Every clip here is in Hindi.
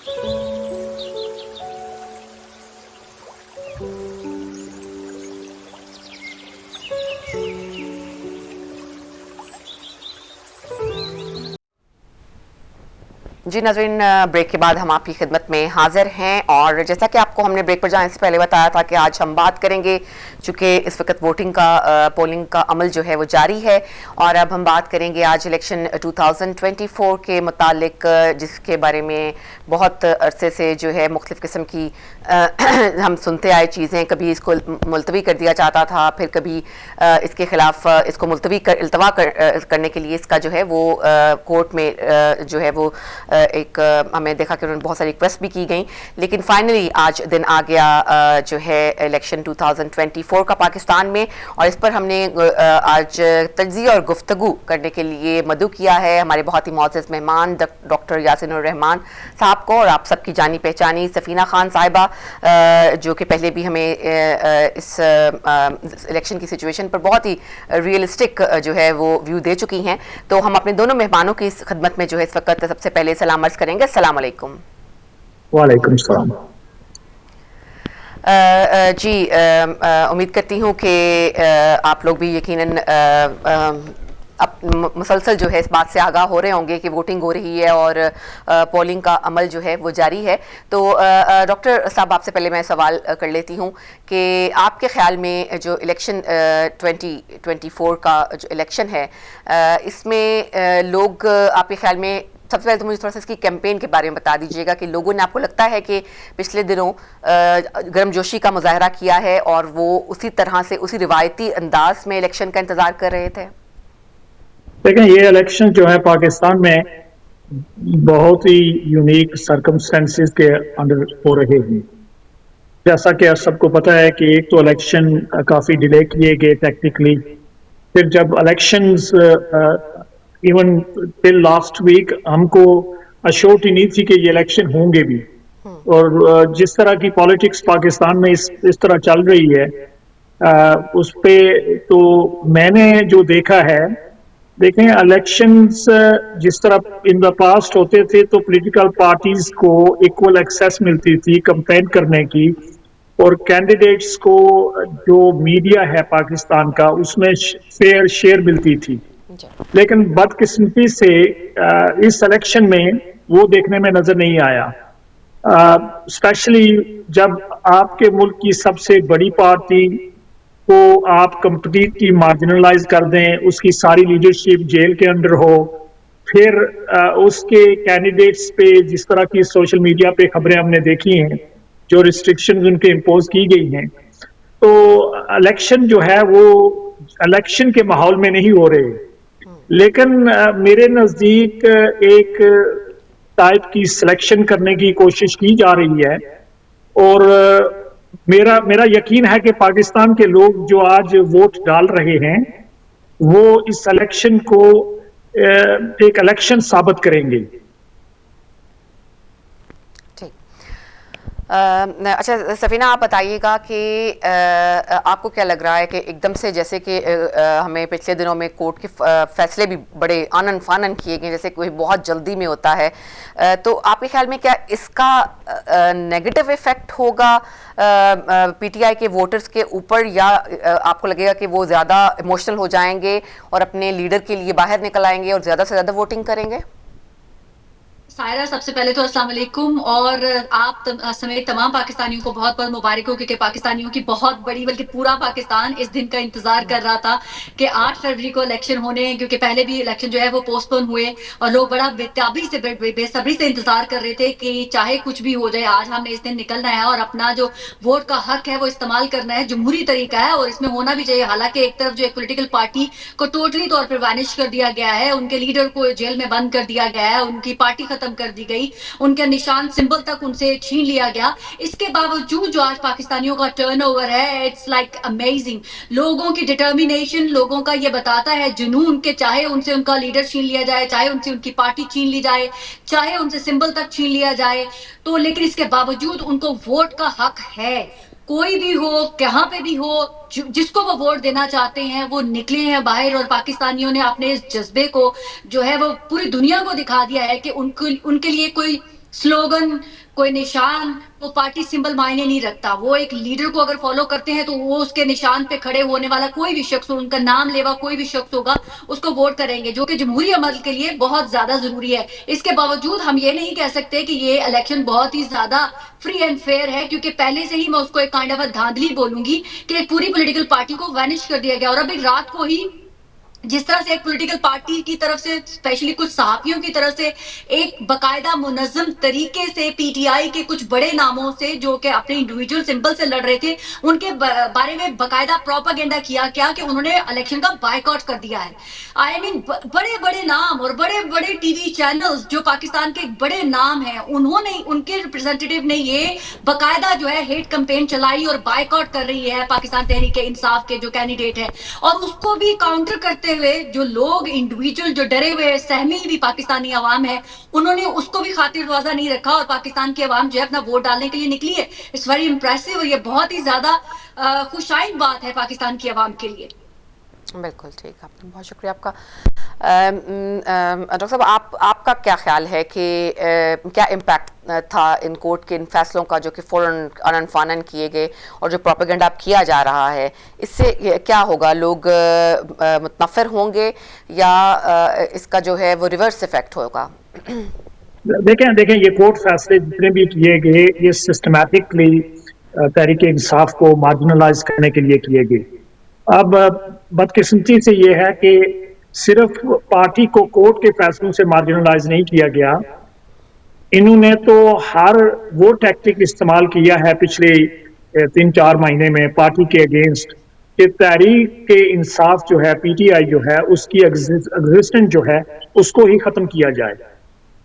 जी नाज़रीन, ब्रेक के बाद हम आपकी खिदमत में हाजिर हैं और जैसा कि आपको हमने ब्रेक पर जाने से पहले बताया था कि आज हम बात करेंगे, चूँकि इस वक्त वोटिंग का पोलिंग का अमल जो है वो जारी है और अब हम बात करेंगे आज इलेक्शन 2024 के मुतालिक, जिसके बारे में बहुत अरसे से जो है मुख्तलिफ़ किस्म की हम सुनते आए चीज़ें। कभी इसको मुलतवी कर दिया जाता था, फिर कभी इसके ख़िलाफ़ इसको मुलतवी इल्तवा करने के लिए इसका जो है वो कोर्ट में जो है वो एक हमें देखा कि उन्होंने बहुत सारी रिक्वेस्ट भी की गई, लेकिन फाइनली आज दिन आ गया जो है इलेक्शन 2024 का पाकिस्तान में। और इस पर हमने आज तज्ज़िया और गुफ्तगू करने के लिए मदऊ किया है हमारे बहुत ही मोअज़्ज़ज़ मेहमान डॉक्टर यासिनुर रहमान साहब को और आप सबकी जानी पहचानी सफ़ीना खान साहिबा, जो कि पहले भी हमें इस इलेक्शन की सिचुएशन पर बहुत ही रियलिस्टिक जो है वो व्यू दे चुकी हैं। तो हम अपने दोनों मेहमानों की इस खिदमत में जो है इस वक्त सबसे पहले सलाम अर्ज़ करेंगे। अस्सलाम वालेकुम। वालेकुम सलाम। जी, उम्मीद करती हूँ कि आप लोग भी यकीनन अब मुसलसल जो है इस बात से आगाह हो रहे होंगे कि वोटिंग हो रही है और पोलिंग का अमल जो है वो जारी है। तो डॉक्टर साहब, आपसे पहले मैं सवाल कर लेती हूँ कि आपके ख्याल में जो इलेक्शन 2024 का जो इलेक्शन है, इसमें लोग आपके ख्याल में, सबसे पहले तो मुझे थोड़ा सा इसकी कैंपेन के बारे में बता दीजिएगा कि लोगों ने, आपको लगता है कि पिछले दिनों गर्मजोशी का मुजाहरा किया है और वो उसी तरह से उसी रिवायती अंदाज में इलेक्शन का इंतज़ार कर रहे थे? देखें, ये इलेक्शन जो है पाकिस्तान में बहुत ही यूनिक सर्कमस्टेंसेस के अंडर हो रहे हैं। जैसा कि आप सबको पता है कि एक तो इलेक्शन काफ़ी डिले किए गए टेक्निकली, फिर जब elections even till last week हमको अश्योरिटी नहीं थी कि ये इलेक्शन होंगे भी। और जिस तरह की पॉलिटिक्स पाकिस्तान में इस तरह चल रही है, उस पे तो मैंने जो देखा है, देखें इलेक्शंस जिस तरह इन द पास्ट होते थे तो पॉलिटिकल पार्टीज को इक्वल एक्सेस मिलती थी कैंपेन करने की, और कैंडिडेट्स को जो मीडिया है पाकिस्तान का उसमें फेयर शेयर मिलती थी। लेकिन बदकिस्मती से इस इलेक्शन में वो देखने में नजर नहीं आया। स्पेशली जब आपके मुल्क की सबसे बड़ी पार्टी को आप कंप्लीटली मार्जिनलाइज कर दें, उसकी सारी लीडरशिप जेल के अंदर हो, फिर उसके कैंडिडेट्स पे जिस तरह की सोशल मीडिया पे खबरें हमने देखी हैं, जो रिस्ट्रिक्शंस उनके इम्पोज की गई हैं, तो इलेक्शन जो है वो इलेक्शन के माहौल में नहीं हो रहे। लेकिन मेरे नज़दीक एक टाइप की सिलेक्शन करने की कोशिश की जा रही है, और मेरा यकीन है कि पाकिस्तान के लोग जो आज वोट डाल रहे हैं वो इस इलेक्शन को एक इलेक्शन साबित करेंगे। अच्छा सफ़ीना, आप बताइएगा कि आपको क्या लग रहा है कि एकदम से, जैसे कि हमें पिछले दिनों में कोर्ट के फैसले भी बड़े आनन फानन किए गए, जैसे कोई बहुत जल्दी में होता है, तो आपके ख्याल में क्या इसका नेगेटिव इफ़ेक्ट होगा पीटीआई के वोटर्स के ऊपर, या आपको लगेगा कि वो ज़्यादा इमोशनल हो जाएंगे और अपने लीडर के लिए बाहर निकल आएंगे और ज़्यादा से ज़्यादा वोटिंग करेंगे? सायरा, सबसे पहले तो अस्सलाम वालेकुम, और आप समेत तमाम पाकिस्तानियों को बहुत बहुत मुबारक हो, क्योंकि पाकिस्तानियों की बहुत बड़ी, बल्कि पूरा पाकिस्तान इस दिन का इंतजार कर रहा था कि 8 फरवरी को इलेक्शन होने, क्योंकि पहले भी इलेक्शन जो है वो पोस्टपोन हुए और लोग बड़ा बेसब्री से इंतजार कर रहे थे कि चाहे कुछ भी हो जाए, आज हमने इस दिन निकलना है और अपना जो वोट का हक है वो इस्तेमाल करना है। जमहूरी तरीका है और इसमें होना भी चाहिए। हालांकि एक तरफ जो एक पोलिटिकल पार्टी को टोटली तौर पर वैनिश कर दिया गया है, उनके लीडर को जेल में बंद कर दिया गया है, उनकी पार्टी खत्म कर दी गई, उनका निशान सिंबल तक उनसे छीन लिया गया। इसके बावजूद जो आज पाकिस्तानियों का टर्नओवर है, इट्स लाइक अमेजिंग। लोगों की डिटर्मिनेशन, लोगों का ये बताता है जुनून के चाहे उनसे उनका लीडर छीन लिया जाए, चाहे उनसे उनकी पार्टी छीन ली जाए, चाहे उनसे सिंबल तक छीन लिया जाए, तो लेकिन इसके बावजूद उनको वोट का हक है। कोई भी हो, कहां पे भी हो, जिसको वो वोट देना चाहते हैं वो निकले हैं बाहर, और पाकिस्तानियों ने अपने इस जज्बे को जो है वो पूरी दुनिया को दिखा दिया है कि उनके लिए कोई स्लोगन, कोई निशान, वो पार्टी सिंबल मायने नहीं रखता। वो एक लीडर को अगर फॉलो करते हैं तो वो उसके निशान पे खड़े होने वाला कोई भी शख्स हो, उनका नाम लेवा कोई भी शख्स होगा, उसको वोट करेंगे, जो कि जमहूरी अमल के लिए बहुत ज्यादा जरूरी है। इसके बावजूद हम ये नहीं कह सकते कि ये इलेक्शन बहुत ही ज्यादा फ्री एंड फेयर है, क्योंकि पहले से ही मैं उसको एक काइंड ऑफ धांधली बोलूंगी कि एक पूरी पॉलिटिकल पार्टी को वैनिश कर दिया गया। और अभी रात को ही जिस तरह से एक पॉलिटिकल पार्टी की तरफ से, स्पेशली कुछ सहाफियों की तरफ से, एक बकायदा मुनज़्ज़म तरीके से पीटीआई के कुछ बड़े नामों से जो कि अपने इंडिविजुअल सिंबल से लड़ रहे थे, उनके बारे में बकायदा प्रोपागेंडा किया क्या कि उन्होंने इलेक्शन का बायकॉट कर दिया है। आई मीन बड़े बड़े नाम और बड़े बड़े टीवी चैनल्स जो पाकिस्तान के बड़े नाम हैं, उन्होंने, उनके रिप्रेजेंटेटिव ने ये बकायदा जो है हेट कैंपेन चलाई और बायकॉट कर रही है पाकिस्तान तहरीक इंसाफ के जो कैंडिडेट है। और उसको भी काउंटर करते हुए जो लोग, इंडिविजुअल जो डरे हुए सहमी भी पाकिस्तानी अवाम है, उन्होंने उसको भी खातिरख्वाजा नहीं रखा और पाकिस्तान की अवाम जो है अपना वोट डालने के लिए निकली है। इट्स वेरी इंप्रेसिव और ये बहुत ही ज्यादा खुशाइन बात है पाकिस्तान की अवाम के लिए। बिल्कुल ठीक, आपने बहुत शुक्रिया आपका। डॉक्टर साहब, आपका क्या ख्याल है कि क्या इम्पैक्ट था इन कोर्ट के इन फैसलों का जो कि फौरन अनन फानन किए गए, और जो प्रोपेगेंडा अब किया जा रहा है, इससे क्या होगा? लोग मुतनफ़िर होंगे या इसका जो है वो रिवर्स इफेक्ट होगा? देखें ये कोर्ट फैसले जितने भी किए गए, ये सिस्टमैटिकली तहरीक इंसाफ को मार्जिनलाइज करने के लिए किए गए। अब बदकिस्मती से ये है कि सिर्फ पार्टी को कोर्ट के फैसलों से मार्जिनलाइज नहीं किया गया, इन्होंने तो हर वो टैक्टिक इस्तेमाल किया है पिछले 3-4 महीने में पार्टी के अगेंस्ट कि तहरीक के इंसाफ जो है, पीटीआई जो है, उसकी एग्जिस्टेंस जो है उसको ही खत्म किया जाए।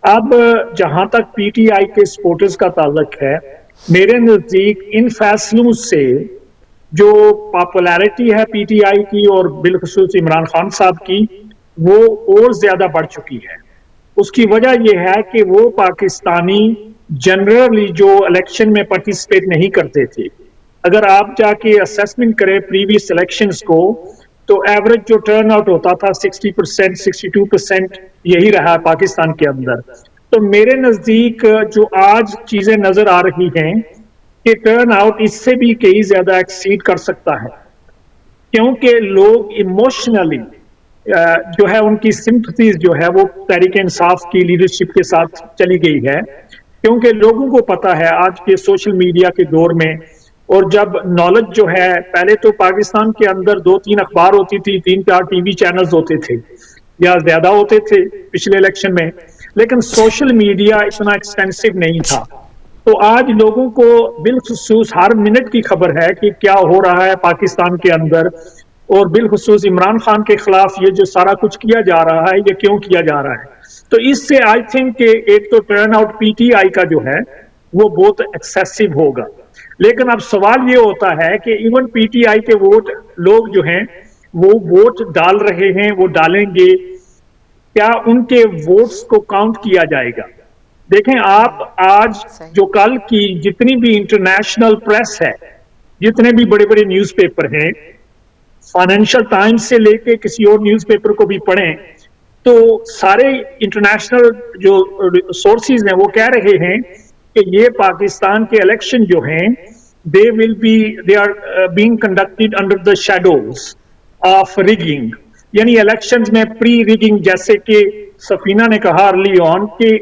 अब जहां तक पीटीआई के सपोर्टर्स का ताल्लुक है, मेरे नजदीक इन फैसलों से जो पॉपुलैरिटी है पीटीआई की और बिलखुसूस इमरान खान साहब की, वो और ज्यादा बढ़ चुकी है। उसकी वजह यह है कि वो पाकिस्तानी जनरली जो इलेक्शन में पार्टिसिपेट नहीं करते थे, अगर आप जाके असेसमेंट करें प्रीवियस इलेक्शंस को, तो एवरेज जो टर्न आउट होता था 60%, 62% यही रहा पाकिस्तान के अंदर। तो मेरे नजदीक जो आज चीजें नजर आ रही हैं कि टर्न आउट इससे भी कई ज्यादा एक्सीड कर सकता है, क्योंकि लोग इमोशनली जो है उनकी सिंपथीज जो है वो तहरीक इंसाफ की लीडरशिप के साथ चली गई है, क्योंकि लोगों को पता है आज के सोशल मीडिया के दौर में, और जब नॉलेज जो है, पहले तो पाकिस्तान के अंदर 2-3 अखबार होती थी, 3-4 टीवी चैनल्स होते थे या ज्यादा होते थे पिछले इलेक्शन में, लेकिन सोशल मीडिया इतना एक्सटेंसिव नहीं था। तो आज लोगों को बिलखुसूस हर मिनट की खबर है कि क्या हो रहा है पाकिस्तान के अंदर, और बिलखुसूस इमरान खान के खिलाफ ये जो सारा कुछ किया जा रहा है, ये क्यों किया जा रहा है। तो इससे आई थिंक कि एक तो टर्न आउट पीटीआई का जो है वो बहुत एक्सेसिव होगा। लेकिन अब सवाल ये होता है कि इवन पीटीआई के वोट लोग जो हैं वो वोट डाल रहे हैं, वो डालेंगे, क्या उनके वोट्स को काउंट किया जाएगा? देखें आप, आज जो कल की जितनी भी इंटरनेशनल प्रेस है, जितने भी बड़े बड़े न्यूज़पेपर हैं, फाइनेंशियल टाइम्स से लेके किसी और न्यूज़पेपर को भी पढ़ें, तो सारे इंटरनेशनल जो सोर्सेज हैं वो कह रहे हैं कि ये पाकिस्तान के इलेक्शन जो हैं they are being conducted under the shadows of rigging, यानी इलेक्शंस में प्री रिगिंग, जैसे कि सफीना ने कहा अर्ली ऑन कि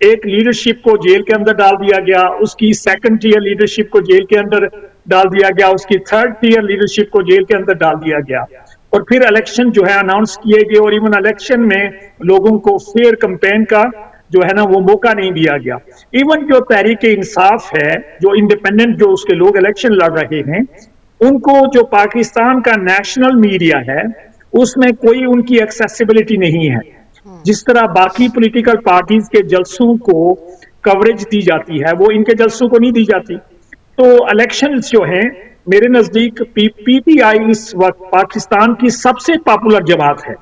एक लीडरशिप को जेल के अंदर डाल दिया गया, उसकी सेकंड टीयर लीडरशिप को जेल के अंदर डाल दिया गया, उसकी थर्ड टीयर लीडरशिप को जेल के अंदर डाल दिया गया, और फिर इलेक्शन जो है अनाउंस किए गए, और इवन इलेक्शन में लोगों को फेयर कैंपेन का जो है ना वो मौका नहीं दिया गया। इवन जो तहरीक इंसाफ है, जो इंडिपेंडेंट जो उसके लोग इलेक्शन लड़ रहे हैं, उनको जो पाकिस्तान का नेशनल मीडिया है उसमें कोई उनकी एक्सेसिबिलिटी नहीं है। जिस तरह बाकी पॉलिटिकल पार्टीज के जलसों को कवरेज दी जाती है, वो इनके जलसों को नहीं दी जाती। तो इलेक्शंस जो हैं मेरे नजदीक, पीटीआई इस वक्त पाकिस्तान की सबसे पॉपुलर जमात है।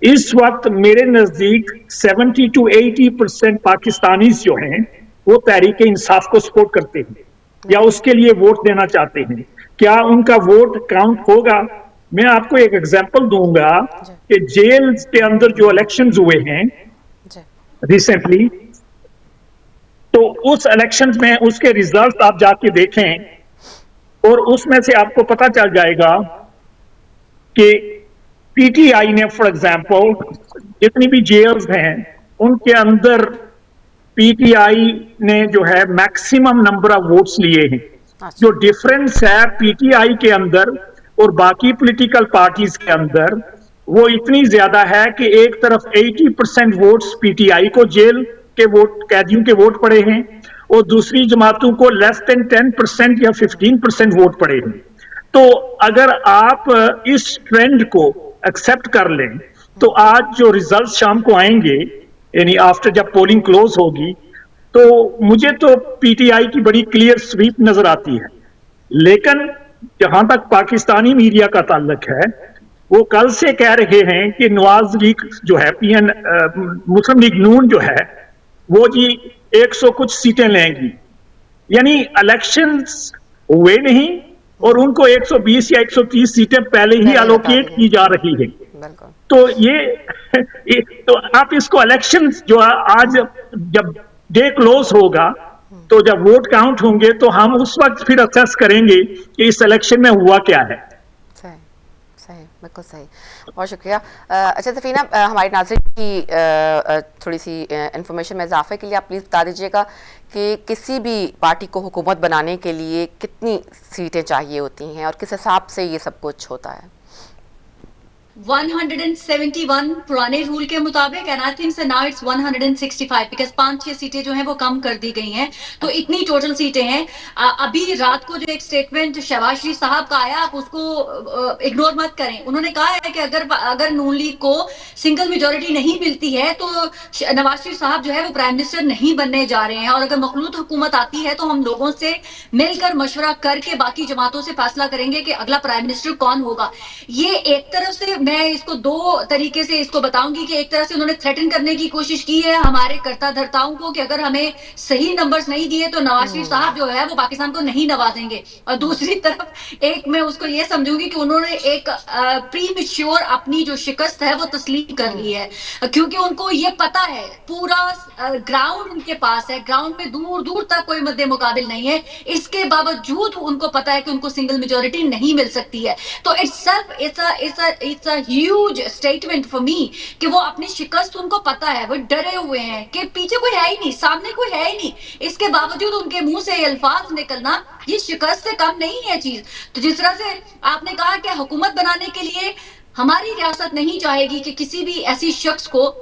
इस वक्त मेरे नजदीक 70 to 80% पाकिस्तानीज जो हैं वो तहरीक इंसाफ को सपोर्ट करते हैं या उसके लिए वोट देना चाहते हैं। क्या उनका वोट काउंट होगा? मैं आपको एक एग्जांपल दूंगा कि जेल के अंदर जो इलेक्शंस हुए हैं रिसेंटली, तो उस इलेक्शन में उसके रिजल्ट आप जाके देखें और उसमें से आपको पता चल जाएगा कि पीटीआई ने फॉर एग्जांपल जितनी भी जेल्स हैं उनके अंदर पीटीआई ने जो है मैक्सिमम नंबर ऑफ वोट्स लिए हैं। जो डिफरेंस है पीटीआई के अंदर और बाकी पॉलिटिकल पार्टीज के अंदर वो इतनी ज्यादा है कि एक तरफ 80% वोट्स पीटीआई को जेल के वोट कैदियों के वोट पड़े हैं और दूसरी जमातों को लेस देन 10% या 15% वोट पड़े हैं। तो अगर आप इस ट्रेंड को एक्सेप्ट कर लें तो आज जो रिजल्ट शाम को आएंगे यानी आफ्टर जब पोलिंग क्लोज होगी तो मुझे तो पीटीआई की बड़ी क्लियर स्वीप नजर आती है। लेकिन जहां तक पाकिस्तानी मीडिया का ताल्लुक है वो कल से कह रहे हैं कि नवाज लीग जो है पीएन मुस्लिम लीग नून जो है वो जी 100 कुछ सीटें लेंगी, यानी इलेक्शंस हुए नहीं और उनको 120 या 130 सीटें पहले ही एलोकेट की जा रही है। तो ये तो आप इसको इलेक्शन जो आज जब डे क्लोज होगा तो जब वोट काउंट होंगे तो हम उस वक्त फिर असेस करेंगे कि इस इलेक्शन में हुआ क्या है। सही सही, बिल्कुल सही, बहुत शुक्रिया। अच्छा सफीना, हमारे नाज़रीन की थोड़ी सी इंफॉर्मेशन में इजाफे के लिए आप प्लीज़ बता दीजिएगा कि किसी भी पार्टी को हुकूमत बनाने के लिए कितनी सीटें चाहिए होती हैं और किस हिसाब से ये सब कुछ होता है? 171 पुराने रूल के मुताबिक and I think so now it's 165 because 5-6 सीटें जो हैं वो कम कर दी गई हैं, तो इतनी टोटल सीटें हैं। अभी रात को जो एक स्टेटमेंट शहबाज शरीफ साहब का आया आप उसको इग्नोर मत करें। उन्होंने कहा है कि अगर नून लीग को सिंगल मेजोरिटी नहीं मिलती है तो नवाज शरीफ साहब जो है वो प्राइम मिनिस्टर नहीं बनने जा रहे हैं और अगर मखलूत हुकूमत आती है तो हम लोगों से मिलकर मशवरा करके बाकी जमातों से फैसला करेंगे कि अगला प्राइम मिनिस्टर कौन होगा। ये एक तरफ से मैं इसको दो तरीके से इसको बताऊंगी कि एक तरह से उन्होंने थ्रेटन करने की कोशिश की है हमारे कर्ता धर्ताओं को कि अगर हमें सही नंबर्स नहीं दिए तो नवाज शरीफ साहब जो है वो पाकिस्तान को नहीं नवाजेंगे, और दूसरी तरफ एक मैं उसको ये समझूंगी कि उन्होंने एक प्रीमेच्योर अपनी जो शिकस्त है वो तस्लीम कर ली है, क्योंकि उनको ये पता है पूरा ग्राउंड उनके पास है, ग्राउंड में दूर दूर तक कोई मद्दे मुकाबिल नहीं है, इसके बावजूद उनको पता है कि उनको सिंगल मेजोरिटी नहीं मिल सकती है। तो it's a huge statement for me कि वो अपनी शिकस्त उनको पता है, वो डरे हुए हैं कि पीछे कोई है ही नहीं, सामने कोई है ही नहीं, इसके बावजूद उनके मुंह से ये अल्फाज निकलना ये शिकस्त से कम नहीं है चीज। तो जिस तरह से आपने कहा कि हुकूमत बनाने के लिए हमारी रियासत नहीं चाहेगी कि किसी भी ऐसी शख्स को,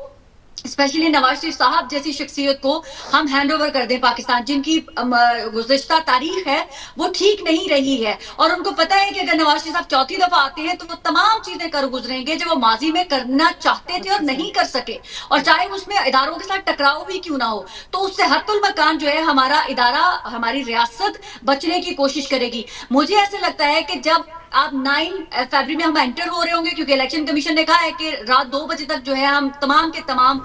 स्पेशली नवाज शरीफ साहब जैसी शख्सियत को हम हैंड ओवर कर दें पाकिस्तान, जिनकी गुज़िश्ता तारीख है वो ठीक नहीं रही है, और उनको पता है कि अगर नवाज शरीफ साहब चौथी दफा आते हैं तो वो तमाम चीजें कर गुजरेंगे जो वो माजी में करना चाहते थे और नहीं कर सके, और चाहे उसमें इदारों के साथ टकराव भी क्यों ना हो, तो उससे हत्तुल मकान जो है हमारा इदारा, हमारी रियासत बचने की कोशिश करेगी। मुझे ऐसे लगता है कि जब आप 9 फरवरी में हम एंटर हो रहे होंगे, क्योंकि इलेक्शन कमीशन ने कहा है कि रात 2 बजे तक जो है हम तमाम के तमाम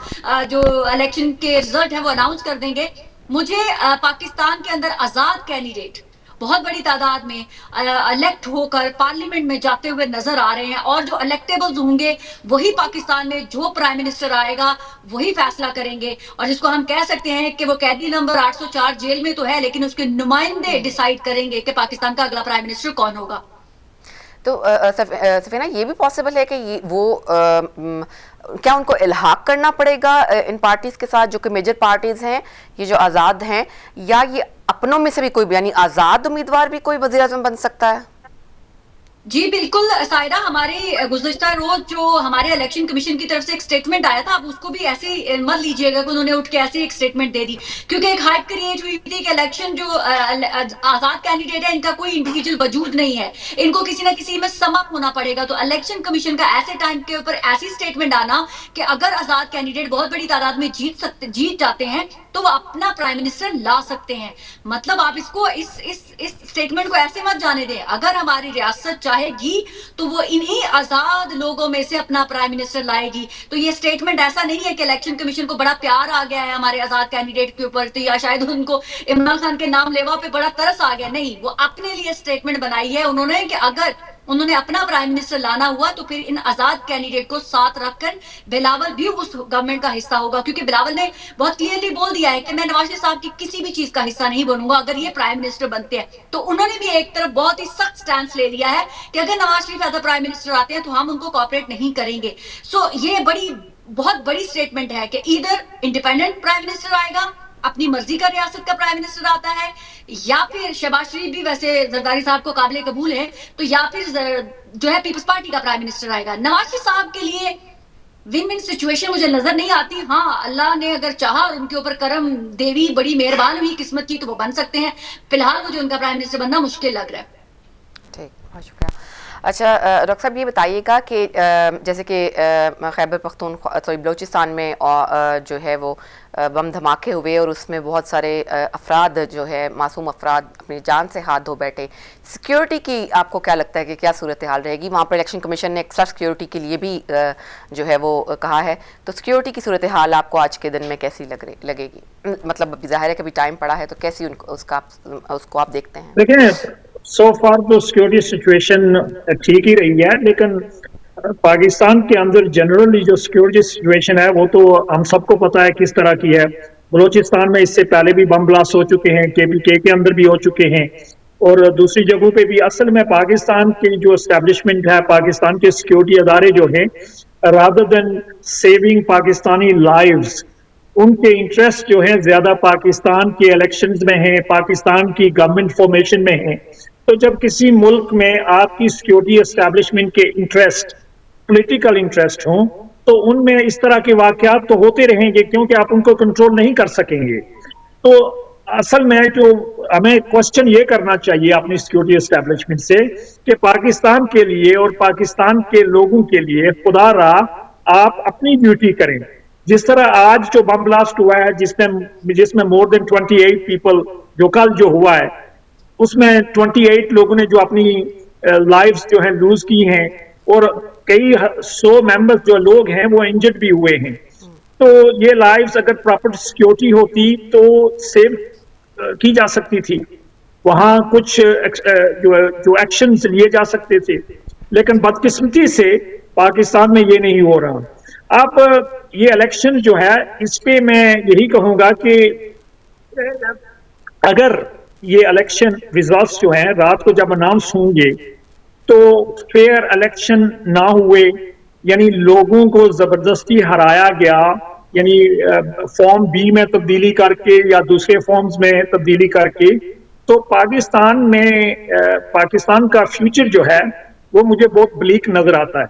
जो इलेक्शन के रिजल्ट है वो अनाउंस कर देंगे। मुझे पाकिस्तान के अंदर आजाद कैंडिडेट बहुत बड़ी तादाद में इलेक्ट होकर पार्लियामेंट में जाते हुए नजर आ रहे हैं, और जो इलेक्टेबल्स होंगे वही पाकिस्तान में जो प्राइम मिनिस्टर आएगा वही फैसला करेंगे, और जिसको हम कह सकते हैं कि वो कैदी नंबर 804 जेल में तो है लेकिन उसके नुमाइंदे डिसाइड करेंगे कि पाकिस्तान का अगला प्राइम मिनिस्टर कौन होगा। तो सफीना, ये भी पॉसिबल है कि क्या उनको इल्हाक करना पड़ेगा इन पार्टीज के साथ जो कि मेजर पार्टीज हैं, ये जो आज़ाद हैं, या ये अपनों में से भी कोई, यानी आज़ाद उम्मीदवार भी कोई वज़ीर आज़म बन सकता है? जी बिल्कुल सायरा, हमारे गुज़िश्ता रोज जो हमारे इलेक्शन कमीशन की तरफ से एक स्टेटमेंट आया था, आप उसको भी ऐसे मत लीजिएगा कि उन्होंने उठ के ऐसे एक स्टेटमेंट दे दी, क्योंकि एक हाइप क्रिएट हुई थी कि इलेक्शन जो आजाद कैंडिडेट है इनका कोई इंडिविजुअल वजूद नहीं है, इनको किसी ना किसी में समअप होना पड़ेगा। तो इलेक्शन कमीशन का ऐसे टाइम के ऊपर ऐसी स्टेटमेंट आना कि अगर आजाद कैंडिडेट बहुत बड़ी तादाद में जीत जाते हैं तो वो अपना प्राइम मिनिस्टर ला सकते हैं। मतलब आप इसको इस स्टेटमेंट को ऐसे मत जाने दें, अगर हमारी रियासत चाहेगी तो वो इन्हीं आजाद लोगों में से अपना प्राइम मिनिस्टर लाएगी। तो ये स्टेटमेंट ऐसा नहीं है कि इलेक्शन कमीशन को बड़ा प्यार आ गया है हमारे आजाद कैंडिडेट के ऊपर, तो या शायद उनको इमरान खान के नाम लेवा पे बड़ा तरस आ गया, नहीं, वो अपने लिए स्टेटमेंट बनाई है उन्होंने कि अगर उन्होंने अपना प्राइम मिनिस्टर लाना हुआ तो फिर इन आजाद कैंडिडेट को साथ रखकर बिलावल भी उस गवर्नमेंट का हिस्सा होगा, क्योंकि बिलावल ने बहुत क्लियरली बोल दिया है कि मैं नवाज शरीफ साहब की किसी भी चीज का हिस्सा नहीं बनूंगा अगर ये प्राइम मिनिस्टर बनते हैं। तो उन्होंने भी एक तरफ बहुत ही सख्त स्टैंड ले लिया है कि अगर Nawaz Sharif as a prime minister आते हैं तो हम उनको कॉपरेट नहीं करेंगे। सो ये बहुत बड़ी स्टेटमेंट है कि इधर इंडिपेंडेंट प्राइम मिनिस्टर आएगा, अपनी मर्जी का रियासत का प्राइम मिनिस्टर आता है, या फिर शहबाज शरीफ भी वैसे जरदारी साहब को काबिल कबूल है, तो या फिर जो है पीपल्स पार्टी का प्राइम मिनिस्टर आएगा। नवाज शरीफ साहब के लिए विन विन सिचुएशन मुझे नजर नहीं आती। हाँ, अल्लाह ने अगर चाहा और उनके ऊपर करम देवी बड़ी मेहरबान हुई किस्मत की तो वो बन सकते हैं। फिलहाल मुझे उनका प्राइम मिनिस्टर बनना मुश्किल लग रहा है। ठीक, बहुत शुक्रिया। अच्छा डॉक्टर साहब, ये बताइएगा कि जैसे कि खैबर पख्तूनख्वा सॉरी बलूचिस्तान में जो है वो बम धमाके हुए और उसमें बहुत सारे अफराद जो है मासूम अफराद अपनी जान से हाथ धो बैठे। सिक्योरिटी की आपको क्या लगता है कि क्या सूरत हाल रहेगी? वहाँ पर इलेक्शन कमीशन ने एक्स्ट्रा सिक्योरिटी के लिए भी जो है वो कहा है, तो सिक्योरिटी की सूरत हाल आपको आज के दिन में कैसी लगेगी? मतलब अभी जाहिर है कि अभी टाइम पड़ा है, तो कैसी उसको आप देखते हैं? देखिए, सो फार तो सिक्योरिटी सिचुएशन ठीक ही रही है, लेकिन पाकिस्तान के अंदर जनरली जो सिक्योरिटी सिचुएशन है वो तो हम सबको पता है किस तरह की है। बलूचिस्तान में इससे पहले भी बम ब्लास्ट हो चुके हैं, KPK के अंदर भी हो चुके हैं, और दूसरी जगहों पे भी। असल में पाकिस्तान की जो एस्टेब्लिशमेंट है, पाकिस्तान के सिक्योरिटी अदारे जो हैं, rather than saving Pakistani lives, उनके इंटरेस्ट जो है ज्यादा पाकिस्तान के इलेक्शंस में है, पाकिस्तान की गवर्नमेंट फॉर्मेशन में है। तो जब किसी मुल्क में आपकी सिक्योरिटी एस्टेब्लिशमेंट के इंटरेस्ट पॉलिटिकल इंटरेस्ट हो, तो उनमें इस तरह के वाकयात तो होते रहेंगे, क्योंकि आप उनको कंट्रोल नहीं कर सकेंगे। तो असल में जो हमें क्वेश्चन ये करना चाहिए अपनी सिक्योरिटी एस्टेब्लिशमेंट से कि पाकिस्तान के लिए और पाकिस्तान के लोगों के लिए खुदा रहा आप अपनी ड्यूटी करें। जिस तरह आज जो बम ब्लास्ट हुआ है, जिसमें मोर देन 28 पीपल, जो कल जो हुआ है उसमें 28 लोगों ने जो अपनी लाइव्स जो है लूज की हैं, और कई 100 मेंबर्स जो लोग हैं वो इंजर्ड भी हुए हैं। तो ये लाइव्स अगर प्रॉपर सिक्योरिटी होती तो सेव की जा सकती थी, वहां कुछ जो एक्शंस लिए जा सकते थे, लेकिन बदकिस्मती से पाकिस्तान में ये नहीं हो रहा। अब ये इलेक्शन जो है, इस पे मैं यही कहूंगा कि अगर ये इलेक्शन रिजल्ट्स जो हैं रात को जब अनाउंस होंगे तो फेयर इलेक्शन ना हुए, यानी लोगों को जबरदस्ती हराया गया, यानी फॉर्म बी में तब्दीली करके या दूसरे फॉर्म्स में तब्दीली करके, तो पाकिस्तान का फ्यूचर जो है वो मुझे बहुत ब्लीक नजर आता है।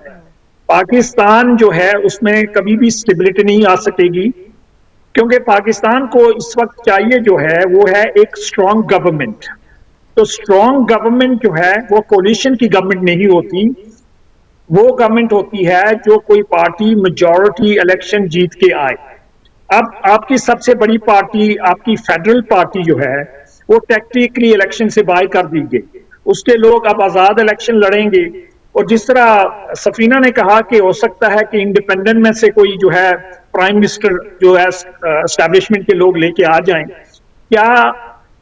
पाकिस्तान जो है उसमें कभी भी स्टेबिलिटी नहीं आ सकेगी, क्योंकि पाकिस्तान को इस वक्त चाहिए जो है वो है एक स्ट्रॉन्ग गवर्नमेंट। तो स्ट्रॉन्ग गवर्नमेंट जो है वो कोलिशन की गवर्नमेंट नहीं होती, वो गवर्नमेंट होती है जो कोई पार्टी मेजॉरिटी इलेक्शन जीत के आए। अब आपकी सबसे बड़ी पार्टी, आपकी फेडरल पार्टी जो है वो टैक्टिकली इलेक्शन से बाहर कर दी गई, उसके लोग अब आजाद इलेक्शन लड़ेंगे। और जिस तरह सफीना ने कहा कि हो सकता है कि इंडिपेंडेंट में से कोई जो है प्राइम मिनिस्टर जो है एस्टैब्लिशमेंट के लोग लेके आ जाएं, क्या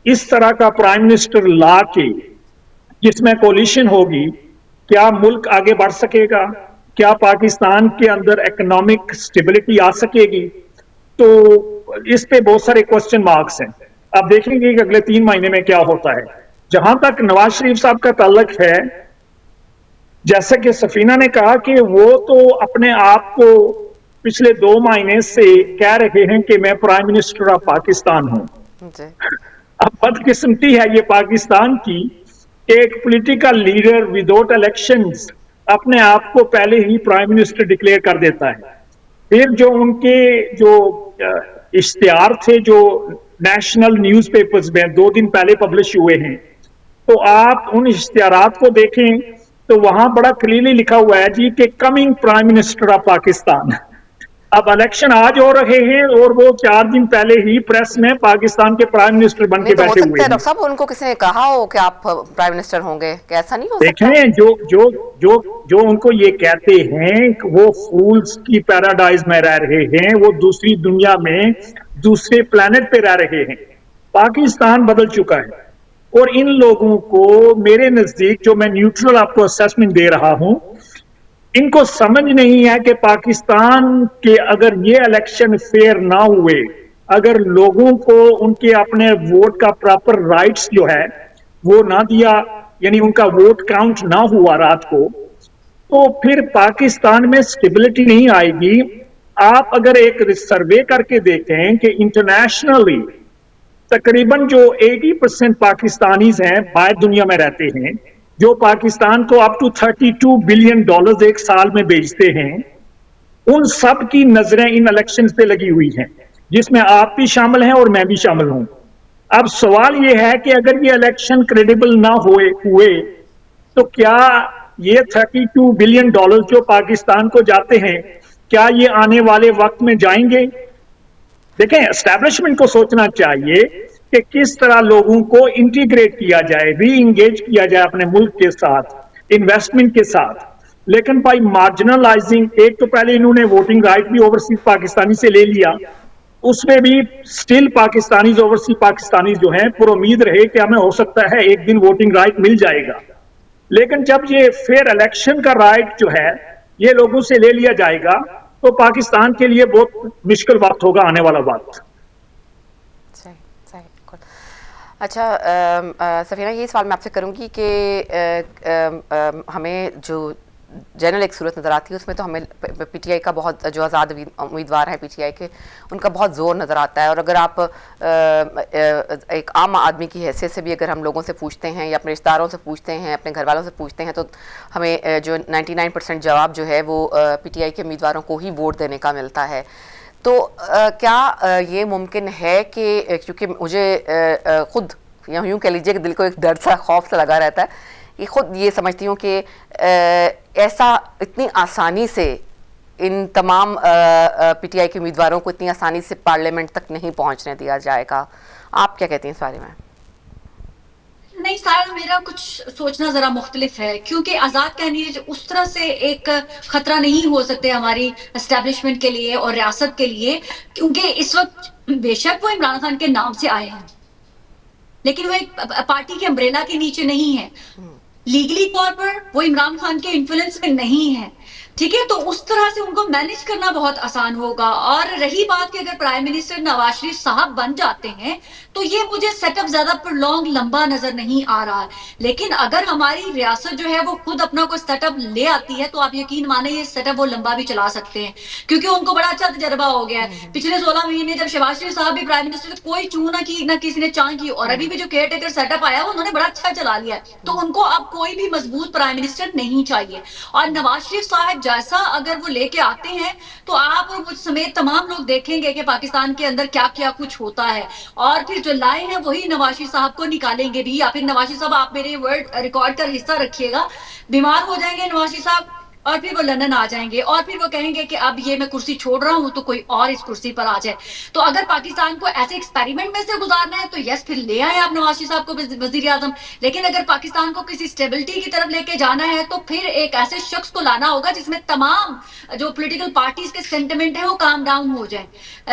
इस तरह का प्राइम मिनिस्टर ला के जिसमें कोलिशन होगी, क्या मुल्क आगे बढ़ सकेगा? क्या पाकिस्तान के अंदर इकोनॉमिक स्टेबिलिटी आ सकेगी? तो इस पे बहुत सारे क्वेश्चन मार्क्स हैं। अब देखेंगे कि अगले 3 महीने में क्या होता है। जहां तक नवाज शरीफ साहब का ताल्लुक है, जैसे कि सफीना ने कहा कि वो तो अपने आप को पिछले 2 महीने से कह रहे हैं कि मैं प्राइम मिनिस्टर ऑफ पाकिस्तान हूं। अब बदकिस्मती है ये पाकिस्तान की, एक पॉलिटिकल लीडर विदाउट इलेक्शंस अपने आप को पहले ही प्राइम मिनिस्टर डिक्लेयर कर देता है। फिर जो उनके जो इश्तिहार थे जो नेशनल न्यूज़पेपर्स में 2 दिन पहले पब्लिश हुए हैं, तो आप उन इश्तिहारात को देखें तो वहां बड़ा क्लियरली लिखा हुआ है जी कि coming prime minister of Pakistan. अब इलेक्शन आज हो रहे हैं और वो 4 दिन पहले ही प्रेस में पाकिस्तान के प्राइम मिनिस्टर बन के बैठे हुए हैं। डॉक्टर साहब, उनको किसी ने कहा हो कि आप प्राइम मिनिस्टर होंगे? कैसा नहीं हो सकता? देखें, जो उनको ये कहते हैं वो फूल्स की पैराडाइज में रह रहे हैं, वो दूसरी दुनिया में दूसरे प्लेनेट पे रह रहे हैं। पाकिस्तान बदल चुका है। और इन लोगों को मेरे नजदीक, जो मैं न्यूट्रल आपको असेसमेंट दे रहा हूं, इनको समझ नहीं है कि पाकिस्तान के अगर ये इलेक्शन फेयर ना हुए, अगर लोगों को उनके अपने वोट का प्रॉपर राइट्स जो है वो ना दिया, यानी उनका वोट काउंट ना हुआ रात को, तो फिर पाकिस्तान में स्टेबिलिटी नहीं आएगी। आप अगर एक सर्वे करके देखें कि इंटरनेशनली तकरीबन जो 80% पाकिस्तानीज हैं बाहर दुनिया में रहते हैं, जो पाकिस्तान को अप टू $32 बिलियन एक साल में बेचते हैं, उन सब की नजरें इन इलेक्शंस पे लगी हुई हैं, जिसमें आप भी शामिल हैं और मैं भी शामिल हूं। अब सवाल यह है कि अगर ये इलेक्शन क्रेडिबल ना हुए तो क्या ये $32 बिलियन जो पाकिस्तान को जाते हैं, क्या ये आने वाले वक्त में जाएंगे? देखें, एस्टैब्लिशमेंट को सोचना चाहिए कि किस तरह लोगों को इंटीग्रेट किया जाए, री इंगेज किया जाए अपने मुल्क के साथ, इन्वेस्टमेंट के साथ। लेकिन बाई मार्जिनलाइजिंग, एक तो पहले इन्होंने वोटिंग राइट भी ओवरसीज पाकिस्तानी से ले लिया, उसमें भी स्टिल पाकिस्तानीज, ओवरसीज पाकिस्तानीज जो हैं पूरी उम्मीद रहे कि हमें हो सकता है एक दिन वोटिंग राइट मिल जाएगा। लेकिन जब ये फेयर इलेक्शन का राइट जो है ये लोगों से ले लिया जाएगा तो पाकिस्तान के लिए बहुत मुश्किल वक्त होगा आने वाला वक्त। सही सही, बिल्कुल। अच्छा, सफीना, ये सवाल मैं आपसे करूंगी कि हमें जो जनरल एक सूरत नज़र आती है उसमें तो हमें पीटीआई का बहुत, जो आज़ाद उम्मीदवार हैं पीटीआई के, उनका बहुत ज़ोर नज़र आता है। और अगर आप एक आम आदमी की हैसियत से भी अगर हम लोगों से पूछते हैं या अपने रिश्तेदारों से पूछते हैं, अपने घर वालों से पूछते हैं, तो हमें जो 99% जवाब जो है वो पीटीआई के उम्मीदवारों को ही वोट देने का मिलता है। तो क्या ये मुमकिन है कि, क्योंकि मुझे खुद यूँ कह लीजिए कि दिल को एक डर सा, खौफ सा लगा रहता है कि खुद ये समझती हूँ कि ऐसा इतनी आसानी से इन तमाम पीटीआई के उम्मीदवारों को इतनी आसानी से पार्लियामेंट तक नहीं पहुँचने दिया जाएगा। आप क्या कहती हैं इस बारे में? नहीं शायद मेरा कुछ सोचना जरा मुख्तलिफ है, क्योंकि आजाद कहनी उस तरह से एक खतरा नहीं हो सकते हमारी एस्टेब्लिशमेंट के लिए और रियासत के लिए, क्योंकि इस वक्त बेशक वो इमरान खान के नाम से आए हैं लेकिन वो एक पार्टी के अम्ब्रेला के नीचे नहीं है, लीगली तौर पर वो इमरान खान के इन्फ्लुएंस में नहीं है, ठीक है। तो उस तरह से उनको मैनेज करना बहुत आसान होगा। और रही बात कि अगर प्राइम मिनिस्टर नवाज शरीफ साहब बन जाते हैं तो ये मुझे सेटअप ज्यादा प्रोलॉन्ग लंबा नजर नहीं आ रहा है। लेकिन अगर हमारी रियासत जो है वो खुद अपना कोई सेटअप ले आती है तो आप यकीन माने ये सेटअप वो लंबा भी चला सकते हैं, क्योंकि उनको बड़ा अच्छा तजर्बा हो गया है। पिछले 16 महीने जब शहबाज शरीफ साहब भी प्राइम मिनिस्टर थे, कोई चू ना किसी ने चाह की, और अभी भी जो केयर टेकर सेटअप आया उन्होंने बड़ा अच्छा चला लिया है। तो उनको अब कोई भी मजबूत प्राइम मिनिस्टर नहीं चाहिए। और नवाज शरीफ साहब जैसा अगर वो लेके आते हैं तो आप और मुझ समेत तमाम लोग देखेंगे कि पाकिस्तान के अंदर क्या क्या कुछ होता है, और फिर जो लाए हैं वही नवाज शरीफ साहब को निकालेंगे भी। या फिर नवाज शरीफ साहब, आप मेरे वर्ड रिकॉर्ड का हिस्सा रखिएगा, बीमार हो जाएंगे नवाज शरीफ साहब और फिर वो लंदन आ जाएंगे और फिर वो कहेंगे कि अब ये मैं कुर्सी छोड़ रहा हूं तो कोई और इस कुर्सी पर आ जाए। तो अगर पाकिस्तान को ऐसे एक्सपेरिमेंट में से गुजारना है तो यस, फिर ले आए आप नवाज शरीफ साहब को वजीर आजम। लेकिन अगर पाकिस्तान को किसी स्टेबिलिटी की तरफ लेके जाना है तो फिर एक ऐसे शख्स को लाना होगा जिसमें तमाम जो पोलिटिकल पार्टीज के सेंटिमेंट है वो काम डाउन हो जाए।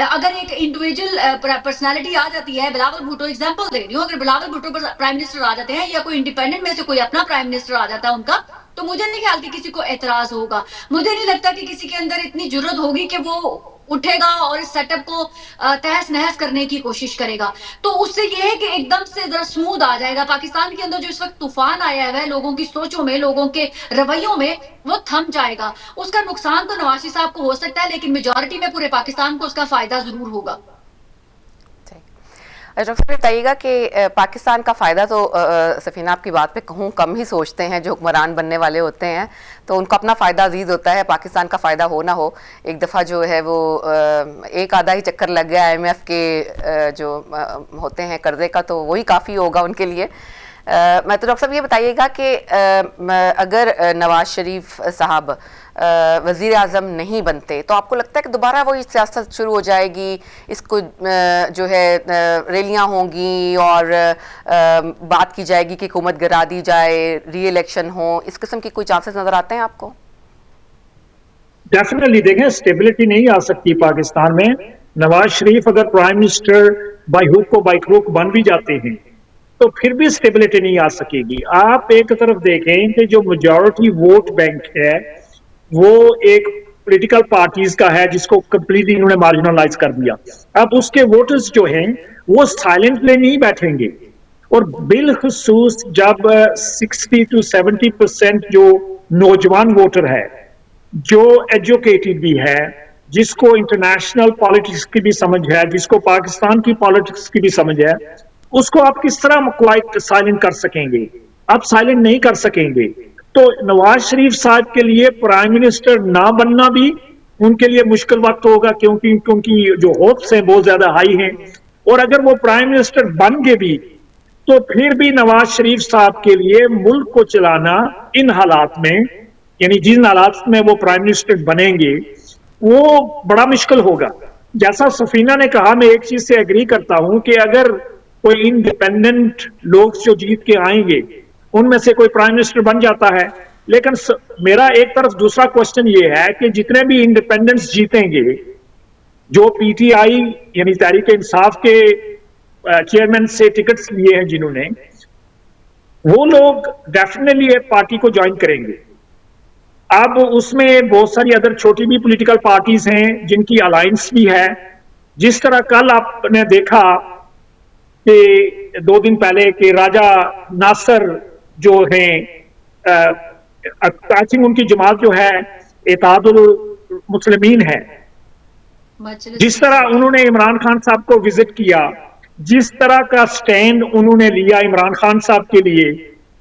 अगर एक इंडिविजुअल पर्सनैलिटी आ जाती है, बिलावल भुट्टो एग्जाम्पल दे रही हूँ, अगर बिलावल भुट्टो प्राइम मिनिस्टर आ जाते हैं या कोई इंडिपेंडेंट में से कोई अपना प्राइम मिनिस्टर आ जाता है उनका, तो मुझे नहीं ख्याल कि किसी को एतराज होगा। मुझे नहीं लगता कि किसी के अंदर इतनी जरूरत होगी कि वो उठेगा और इस सेटअप को तहस नहस करने की कोशिश करेगा। तो उससे यह है कि एकदम से जरा स्मूथ आ जाएगा। पाकिस्तान के अंदर जो इस वक्त तूफान आया है लोगों की सोचों में, लोगों के रवैयों में, वो थम जाएगा। उसका नुकसान तो नवाज शरीफ साहब को हो सकता है लेकिन मेजॉरिटी में पूरे पाकिस्तान को उसका फायदा जरूर होगा। डॉक्टर साहब बताइएगा कि पाकिस्तान का फ़ायदा तो सफीना आपकी बात पे कहूँ कम ही सोचते हैं जो हुक्मरान बनने वाले होते हैं, तो उनका अपना फ़ायदा अजीज़ होता है। पाकिस्तान का फ़ायदा हो ना हो, एक दफ़ा जो है वो एक आधा ही चक्कर लग गया IMF के जो होते हैं कर्ज़े का, तो वही काफ़ी होगा उनके लिए। मैं तो डॉक्टर साहब ये बताइएगा कि अगर नवाज शरीफ साहब वज़ीर आज़म नहीं बनते तो आपको लगता है कि दोबारा वही सियासत शुरू हो जाएगी, इसको जो है रैलियां होंगी और बात की जाएगी कि हुकूमत गिरा दी जाए, री इलेक्शन हो, इस किस्म की कोई चांसेस नजर आते हैं आपको? डेफिनेटली देखें, स्टेबिलिटी नहीं आ सकती पाकिस्तान में। नवाज शरीफ अगर प्राइम मिनिस्टर बाई हुक को बाई क्रूक बन भी जाते हैं तो फिर भी स्टेबिलिटी नहीं आ सकेगी। आप एक तरफ देखें कि जो मेजॉरिटी वोट बैंक है वो एक पॉलिटिकल पार्टीज का है जिसको कंप्लीटली इन्होंने मार्जिनलाइज कर दिया। अब उसके वोटर्स जो हैं वो साइलेंटली नहीं बैठेंगे, और बिलखसूस जब 60 to 70% जो नौजवान वोटर है, जो एजुकेटेड भी है, जिसको इंटरनेशनल पॉलिटिक्स की भी समझ है, जिसको पाकिस्तान की पॉलिटिक्स की भी समझ है, उसको आप किस तरह क्वाइट साइलेंट कर सकेंगे? आप साइलेंट नहीं कर सकेंगे। तो नवाज शरीफ साहब के लिए प्राइम मिनिस्टर ना बनना भी उनके लिए मुश्किल वक्त होगा, क्योंकि उनकी जो होप्स हैं बहुत ज्यादा हाई हैं। और अगर वो प्राइम मिनिस्टर बन गए भी तो फिर भी नवाज शरीफ साहब के लिए मुल्क को चलाना इन हालात में, यानी जिन हालात में वो प्राइम मिनिस्टर बनेंगे, वो बड़ा मुश्किल होगा। जैसा सफीना ने कहा, मैं एक चीज से एग्री करता हूं कि अगर कोई इंडिपेंडेंट लोग जो जीत के आएंगे उनमें से कोई प्राइम मिनिस्टर बन जाता है, लेकिन मेरा एक तरफ दूसरा क्वेश्चन ये है कि जितने भी इंडिपेंडेंट्स जीतेंगे, जो पीटीआई यानी तहरीक इंसाफ के चेयरमैन से टिकट्स लिए हैं जिन्होंने, वो लोग डेफिनेटली एक पार्टी को ज्वाइन करेंगे। अब उसमें बहुत सारी अदर छोटी भी पॉलिटिकल पार्टीज हैं जिनकी अलायंस भी है। जिस तरह कल आपने देखा कि 2 दिन पहले कि राजा नासर जो हैं, आई थिंक उनकी जमात जो है इत्तेहादुल मुस्लिमीन है, जिस तरह उन्होंने इमरान खान साहब को विजिट किया, जिस तरह का स्टैंड उन्होंने लिया इमरान खान साहब के लिए,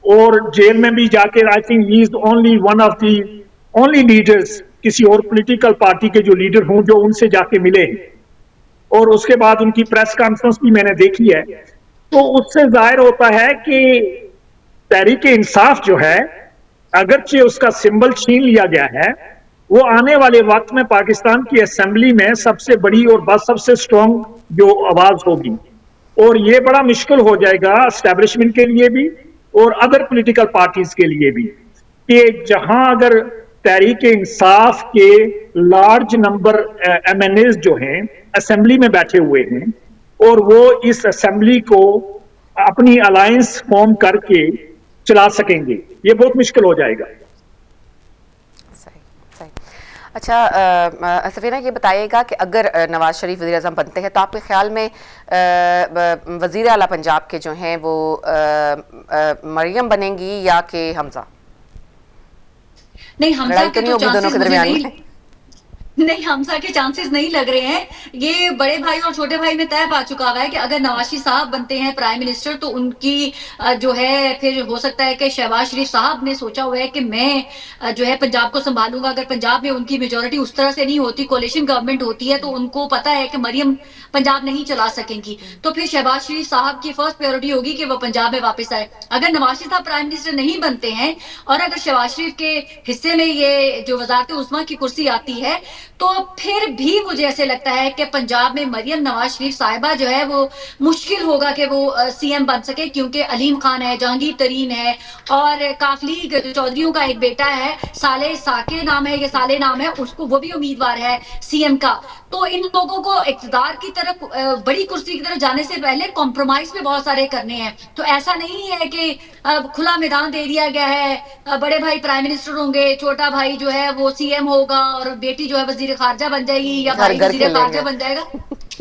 और जेल में भी जाकर I think he is only one of the only leaders, किसी और पॉलिटिकल पार्टी के जो लीडर हों जो उनसे जाके मिले, और उसके बाद उनकी प्रेस कॉन्फ्रेंस भी मैंने देखी है। तो उससे जाहिर होता है कि तहरीक इंसाफ जो है, अगरचे उसका सिंबल छीन लिया गया है, वो आने वाले वक्त में पाकिस्तान की असेंबली में सबसे बड़ी और बस सबसे स्ट्रॉन्ग जो आवाज होगी, और ये बड़ा मुश्किल हो जाएगा एस्टेब्लिशमेंट के लिए भी और अदर पॉलिटिकल पार्टीज के लिए भी, कि जहां अगर तहरीक इंसाफ के लार्ज नंबर एमएनएस जो हैं असेंबली में बैठे हुए हैं, और वो इस असेंबली को अपनी अलायंस फॉर्म करके चला सकेंगे, ये बहुत मुश्किल हो जाएगा। सही सही। अच्छा सफीना, ये बताइएगा कि अगर नवाज शरीफ वज़ीर आज़म बनते हैं तो आपके ख्याल में वज़ीर आला पंजाब के जो हैं वो मरियम बनेंगी या कि हमजा? नहीं, हमजा के तो चांसेस नहीं, नहीं, हमजा के चांसेस नहीं लग रहे हैं। ये बड़े भाई और छोटे भाई में तय पा चुका हुआ है कि अगर नवाज शरीफ साहब बनते हैं प्राइम मिनिस्टर तो उनकी जो है फिर हो सकता है कि शहबाज शरीफ साहब ने सोचा हुआ है कि मैं जो है पंजाब को संभालूंगा। अगर पंजाब में उनकी मेजोरिटी उस तरह से नहीं होती, कोalition गवर्नमेंट होती है, तो उनको पता है कि मरियम पंजाब नहीं चला सकेंगी, तो फिर शहबाज शरीफ साहब की फर्स्ट प्रायोरिटी होगी कि वो पंजाब में वापस आए। अगर नवाज शरीफ साहब प्राइम मिनिस्टर नहीं बनते हैं और अगर शहबाज शरीफ के हिस्से में ये जो वजारत उस्मा की कुर्सी आती है, तो फिर भी मुझे ऐसे लगता है कि पंजाब में मरियम नवाज शरीफ साहिबा जो है वो मुश्किल होगा कि वो सीएम बन सके, क्योंकि अलीम खान है, जहांगीर तरीन है, और काफली चौधरियों का एक बेटा है, साले साके नाम है, ये साले नाम है उसको, वो भी उम्मीदवार है सीएम का। तो इन लोगों को इक़्तिदार की तरफ, बड़ी कुर्सी की तरफ जाने से पहले कॉम्प्रोमाइज पे बहुत सारे करने हैं। तो ऐसा नहीं है कि खुला मैदान दे दिया गया है, बड़े भाई प्राइम मिनिस्टर होंगे, छोटा भाई जो है वो सीएम होगा और बेटी जो है वजीर खारजा बन जाएगी या भाई वजीर खारजा बन जाएगा।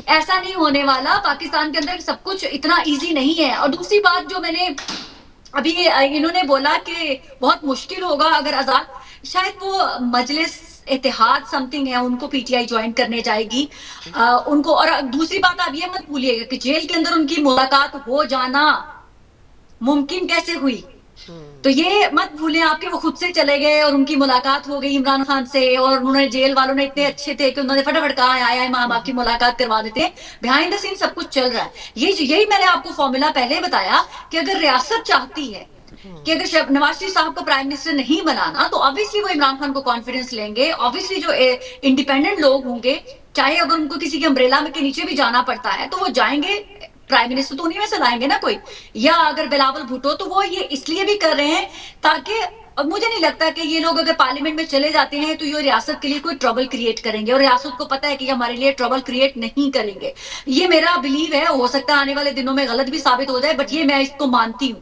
ऐसा नहीं होने वाला। पाकिस्तान के अंदर सब कुछ इतना इजी नहीं है। और दूसरी बात जो मैंने अभी इन्होंने बोला कि बहुत मुश्किल होगा अगर आजाद, शायद वो मजलिस इत्तेहाद समथिंग है, उनको पीटीआई ज्वाइन करने जाएगी उनको। और दूसरी बात आप ये मत भूलिएगा कि जेल के अंदर उनकी मुलाकात हो जाना मुमकिन कैसे हुई, तो ये मत भूलें आपके वो खुद से चले गए और उनकी मुलाकात हो गई इमरान खान से, और उन्होंने जेल वालों ने इतने अच्छे थे कि उन्होंने फटाफट कहा आया हम आपकी मुलाकात करवा देते हैं। बिहाइंड द सीन सब कुछ चल रहा है। यही मैंने आपको फॉर्मूला पहले बताया कि अगर रियासत चाहती है कि अगर नवाज शरीफ साहब को प्राइम मिनिस्टर नहीं बनाना, तो ऑब्वियसली वो इमरान खान को कॉन्फिडेंस लेंगे। ऑब्वियसली जो इंडिपेंडेंट लोग होंगे, चाहे अगर उनको किसी के अम्ब्रेला के नीचे भी जाना पड़ता है तो वो जाएंगे, प्राइम मिनिस्टर तो उन्हीं में से लाएंगे ना कोई। या अगर बिलावल भुट्टो, तो वो ये इसलिए भी कर रहे हैं ताकि और मुझे नहीं लगता कि ये लोग अगर पार्लियामेंट में चले जाते हैं तो ये रियासत के लिए कोई ट्रबल क्रिएट करेंगे, और रियासत को पता है कि हमारे लिए ट्रबल क्रिएट नहीं करेंगे। ये मेरा बिलीव है, हो सकता है आने वाले दिनों में गलत भी साबित हो जाए, बट ये मैं इसको मानती हूँ।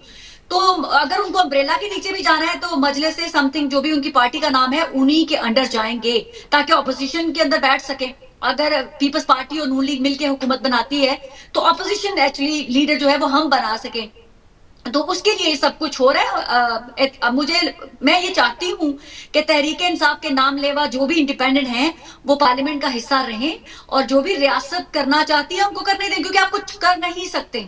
तो अगर उनको अम्ब्रेला के नीचे भी जाना है तो मजलिस से समथिंग जो भी उनकी पार्टी का नाम है उन्हीं के अंडर जाएंगे, ताकि ऑपोजिशन के अंदर बैठ सके। अगर पीपल्स पार्टी और नून लीग मिलकर हुकूमत बनाती है तो ऑपोजिशन एक्चुअली लीडर जो है वो हम बना सके, तो उसके लिए सब कुछ हो रहा है। मैं ये चाहती हूँ कि तहरीक इंसाफ के नाम लेवा जो भी इंडिपेंडेंट हैं वो पार्लियामेंट का हिस्सा रहें, और जो भी रियासत करना चाहती है उनको करने दें, क्योंकि आप कुछ कर नहीं सकते।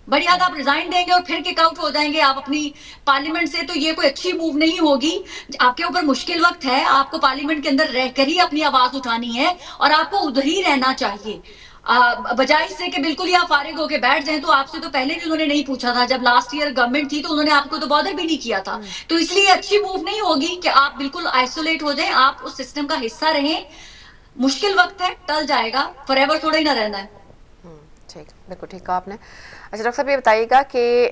बड़ी याद आप रिजाइन देंगे और फिर किक आउट हो जाएंगे आप अपनी पार्लियामेंट से, तो ये कोई अच्छी मूव नहीं होगी। आपके ऊपर मुश्किल वक्त है, आपको पार्लियामेंट के अंदर रहकर ही अपनी आवाज उठानी है और आपको उधर ही रहना चाहिए, बजाय इससे कि बिल्कुल ही आप फारिग होके बैठ जाएं। तो आपसे तो पहले भी उन्होंने नहीं पूछा था, जब लास्ट ईयर गवर्नमेंट थी तो उन्होंने आपको तो बॉदर भी नहीं किया था। तो इसलिए अच्छी मूव नहीं होगी कि आप बिल्कुल आइसोलेट हो जाएं, आप उस सिस्टम का हिस्सा रहें। मुश्किल वक्त है, टल जाएगा, फॉरएवर थोड़ा ही ना रहना है। ठीक, बिल्कुल ठीक कहा आपने। अच्छा डॉक्टर साहब, ये बताइएगा कि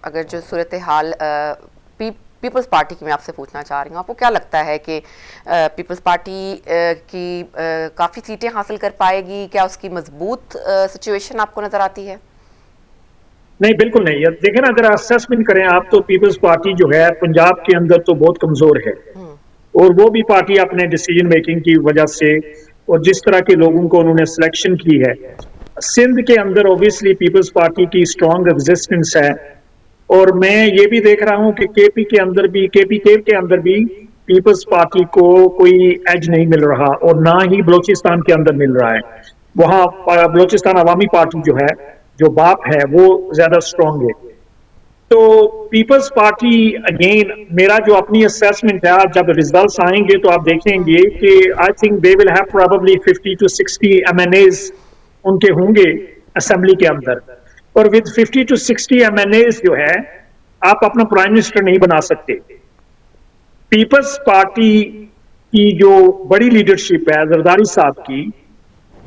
अगर जो सूरत हाल पीपल्स पार्टी की मैं आपसे पूछना चाह रही हूँ, आपको क्या लगता है कि पीपल्स पार्टी की काफ़ी सीटें हासिल कर पाएगी? क्या उसकी मजबूत सिचुएशन आपको नज़र आती है? नहीं, बिल्कुल नहीं। देखें ना, अगर असेसमेंट करें आप तो पीपल्स पार्टी जो है पंजाब के अंदर तो बहुत कमजोर है, और वो भी पार्टी अपने डिसीजन मेकिंग की वजह से और जिस तरह के लोगों को उन्होंने सिलेक्शन की है। सिंध के अंदर ओबियसली पीपल्स पार्टी की स्ट्रॉन्ग एग्जिस्टेंस है, और मैं ये भी देख रहा हूं कि केपी के अंदर भी पीपल्स पार्टी को कोई एज नहीं मिल रहा, और ना ही बलोचिस्तान के अंदर मिल रहा है। वहां बलोचिस्तान अवामी पार्टी जो है, जो बाप है, वो ज्यादा स्ट्रॉन्ग है। तो पीपल्स पार्टी अगेन, मेरा जो अपनी असेसमेंट है, जब रिजल्ट्स आएंगे तो आप देखेंगे कि I think they will have probably 50 to 60 MNAs उनके होंगे असेंबली के अंदर, और विद 50 to 60 MNAs जो है आप अपना प्राइम मिनिस्टर नहीं बना सकते। पीपल्स पार्टी की जो बड़ी लीडरशिप है जरदारी साहब की,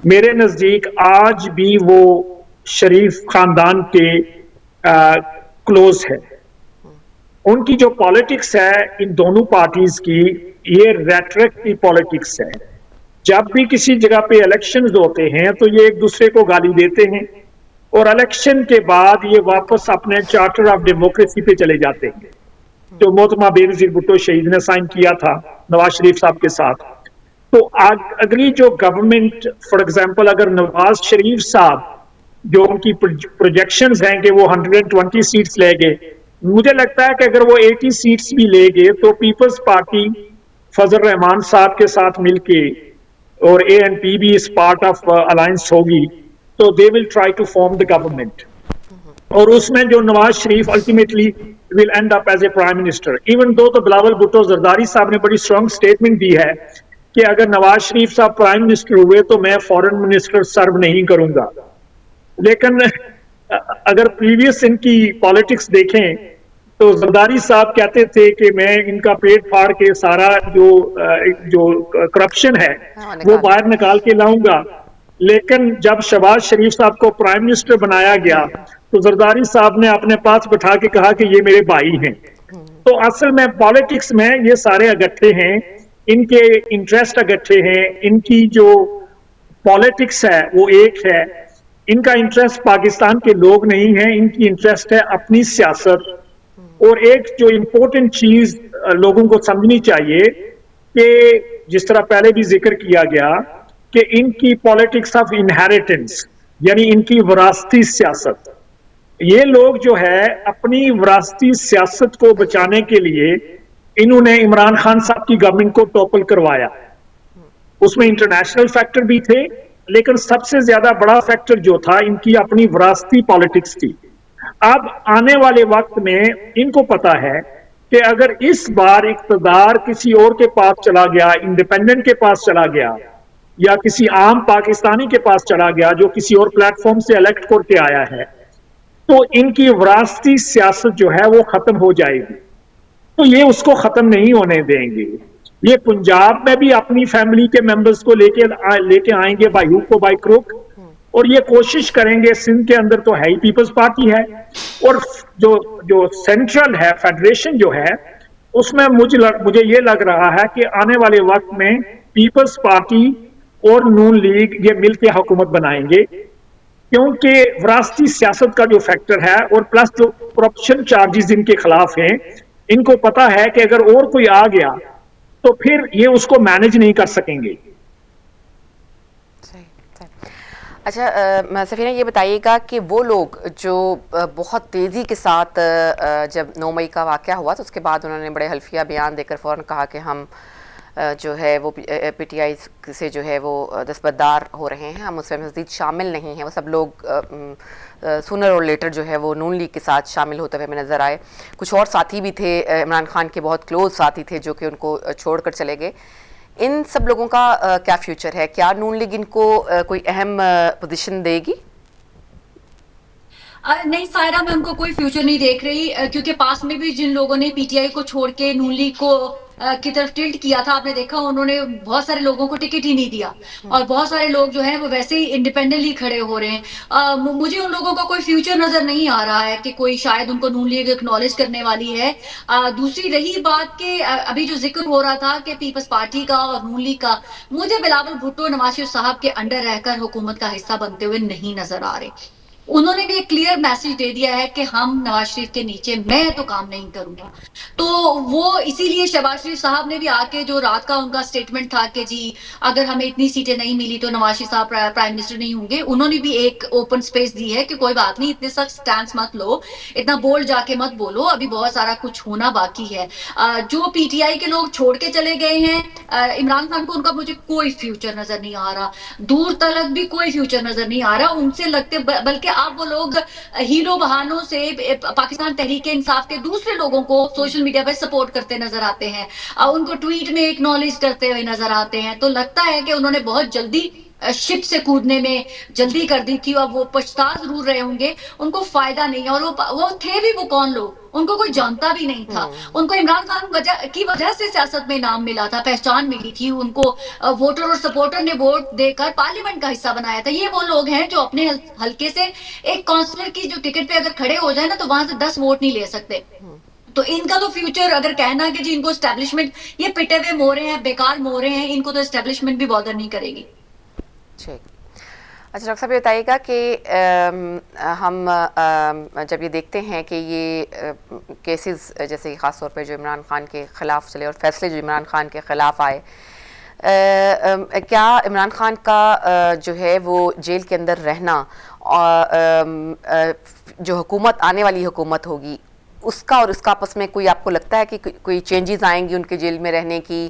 मेरे नजदीक आज भी वो शरीफ खानदान के क्लोज है। उनकी जो पॉलिटिक्स है इन दोनों पार्टीज की, ये रेटरिक की पॉलिटिक्स है। जब भी किसी जगह पे इलेक्शंस होते हैं तो ये एक दूसरे को गाली देते हैं, और इलेक्शन के बाद ये वापस अपने चार्टर ऑफ डेमोक्रेसी पे चले जाते हैं, जो मोहतरमा बेनजीर भुट्टो शहीद ने साइन किया था नवाज शरीफ साहब के साथ। तो अगली जो गवर्नमेंट, फॉर एग्जांपल अगर नवाज शरीफ साहब, जो उनकी प्रोजेक्शंस हैं कि वो 120 सीट्स ले गए, मुझे लगता है कि अगर वो 80 सीट्स भी ले गए तो पीपल्स पार्टी फजल रहमान साहब के साथ मिलके, और ANP भी इस पार्ट ऑफ अलायंस होगी, तो they will try to form the government, और उसमें जो Nawaz Sharif ultimately will end up as a prime minister. Even though तो बिलावल भुट्टो जरदारी साहब ने बड़ी स्ट्रॉन्ग स्टेटमेंट दी है कि अगर नवाज शरीफ साहब प्राइम मिनिस्टर हुए तो मैं फॉरेन मिनिस्टर सर्व नहीं करूंगा। लेकिन अगर प्रीवियस इनकी पॉलिटिक्स देखें तो जरदारी साहब कहते थे कि मैं इनका पेट फाड़ के सारा जो करप्शन है वो बाहर निकाल के लाऊंगा। लेकिन जब शहबाज शरीफ साहब को प्राइम मिनिस्टर बनाया गया तो जरदारी साहब ने अपने पास बैठा के कहा कि ये मेरे भाई हैं। तो असल में पॉलिटिक्स में ये सारे इकट्ठे हैं, इनके इंटरेस्ट इकट्ठे हैं, इनकी जो पॉलिटिक्स है वो एक है। इनका इंटरेस्ट पाकिस्तान के लोग नहीं है, इनकी इंटरेस्ट है अपनी सियासत। और एक जो इम्पोर्टेंट चीज लोगों को समझनी चाहिए कि जिस तरह पहले भी जिक्र किया गया कि इनकी पॉलिटिक्स ऑफ इनहेरिटेंस, यानी इनकी विरासती सियासत, ये लोग जो है अपनी विरासती सियासत को बचाने के लिए इन्होंने इमरान खान साहब की गवर्नमेंट को टॉपल करवाया। उसमें इंटरनेशनल फैक्टर भी थे, लेकिन सबसे ज्यादा बड़ा फैक्टर जो था इनकी अपनी विरासती पॉलिटिक्स थी। अब आने वाले वक्त में इनको पता है कि अगर इस बार इख्तियार किसी और के पास चला गया, इंडिपेंडेंट के पास चला गया, या किसी आम पाकिस्तानी के पास चला गया जो किसी और प्लेटफॉर्म से इलेक्ट करके आया है, तो इनकी विरासती सियासत जो है वो खत्म हो जाएगी। तो ये उसको खत्म नहीं होने देंगे। ये पंजाब में भी अपनी फैमिली के मेंबर्स को लेके आएंगे बाई हुक और बाई क्रुक, और ये कोशिश करेंगे। सिंध के अंदर तो है ही पीपल्स पार्टी है, और जो जो सेंट्रल है, फेडरेशन जो है, उसमें मुझे ये लग रहा है कि आने वाले वक्त में पीपल्स पार्टी और नून लीग ये मिलकर हुकूमत बनाएंगे, क्योंकि विरासती सियासत का जो फैक्टर है और प्लस जो करप्शन चार्जेस इनके खिलाफ हैं, इनको पता है कि अगर और कोई आ गया तो फिर ये उसको मैनेज नहीं कर सकेंगे। अच्छा सफीना, ये बताइएगा कि वो लोग जो बहुत तेज़ी के साथ जब 9 मई का वाक़या हुआ तो उसके बाद उन्होंने बड़े हल्फिया बयान देकर फ़ौरन कहा कि हम जो है वो पीटीआई से जो है वो दस्तबरदार हो रहे हैं, हम उसमें मज़ीद शामिल नहीं हैं। वो सब लोग सूनर और लेटर जो है वो नून लीग के साथ शामिल होते हुए हमें नज़र आए। कुछ और साथी भी थे, इमरान खान के बहुत क्लोज साथी थे जो कि उनको छोड़कर चले गए। इन सब लोगों का क्या फ्यूचर है? क्या नून लीग इनको कोई अहम पोजीशन देगी? नहीं सायरा, मैं उनको कोई फ्यूचर नहीं देख रही, क्योंकि पास में भी जिन लोगों ने पीटीआई को छोड़ के नून लीग को की तरफ टिल्ट किया था, आपने देखा उन्होंने बहुत सारे लोगों को टिकट ही नहीं दिया, और बहुत सारे लोग जो हैं वो वैसे ही इंडिपेंडेंटली खड़े हो रहे हैं। मुझे उन लोगों का कोई फ्यूचर नजर नहीं आ रहा है कि कोई शायद उनको नून लीग एक्नॉलेज करने वाली है। दूसरी रही बात कि अभी जो जिक्र हो रहा था कि पीपल्स पार्टी का और नून लीग का, मुझे बिलावल भुट्टो नवाज शरीफ साहब के अंडर रहकर हुकूमत का हिस्सा बनते हुए नहीं नजर आ रहे। उन्होंने भी एक क्लियर मैसेज दे दिया है कि हम नवाज शरीफ के नीचे मैं तो काम नहीं करूंगा। तो वो इसीलिए शहबाज शरीफ साहब ने भी आके जो रात का उनका स्टेटमेंट था कि जी अगर हमें इतनी सीटें नहीं मिली तो नवाज शरीफ साहब प्राइम मिनिस्टर नहीं होंगे, उन्होंने भी एक ओपन स्पेस दी है कि कोई बात नहीं, इतने सख्त स्टैंड मत लो, इतना बोल्ड जाके मत बोलो, अभी बहुत सारा कुछ होना बाकी है। जो पीटीआई के लोग छोड़ के चले गए हैं इमरान खान को, उनका मुझे कोई फ्यूचर नजर नहीं आ रहा, दूर तलक भी कोई फ्यूचर नजर नहीं आ रहा उनसे लगते। बल्कि आप वो लोग हीरो बहानों से पाकिस्तान तहरीक इंसाफ के दूसरे लोगों को सोशल मीडिया पे सपोर्ट करते नजर आते हैं, उनको ट्वीट में एक्नॉलेज करते हुए नजर आते हैं। तो लगता है कि उन्होंने बहुत जल्दी शिप से कूदने में जल्दी कर दी थी, और वो पछता जरूर रहे होंगे, उनको फायदा नहीं है। और वो थे भी वो कौन लोग, उनको कोई जानता भी नहीं था। उनको इमरान खान की वजह से सियासत में नाम मिला था, पहचान मिली थी उनको, वोटर और सपोर्टर ने वोट देकर पार्लियामेंट का हिस्सा बनाया था। ये वो लोग हैं जो अपने हल्के से एक काउंसलर की जो टिकट पे अगर खड़े हो जाए ना तो वहां से 10 वोट नहीं ले सकते। तो इनका तो फ्यूचर अगर कहना कि जी इनको एस्टेब्लिशमेंट, ये पिटे हुए मोरे हैं, बेकार मोरे हैं, इनको तो एस्टेब्लिशमेंट भी बॉदर नहीं करेगी। ठीक, अच्छा डॉक्टर साहब ये बताइएगा कि हम जब ये देखते हैं कि ये केसेस जैसे ख़ास तौर पे जो इमरान खान के ख़िलाफ़ चले और फैसले जो इमरान खान के ख़िलाफ़ आए, क्या इमरान खान का जो है वो जेल के अंदर रहना और जो हुकूमत आने वाली हुकूमत होगी उसका और इसका आपस में कोई आपको लगता है कि कोई चेंजेस आएंगी उनके जेल में रहने की,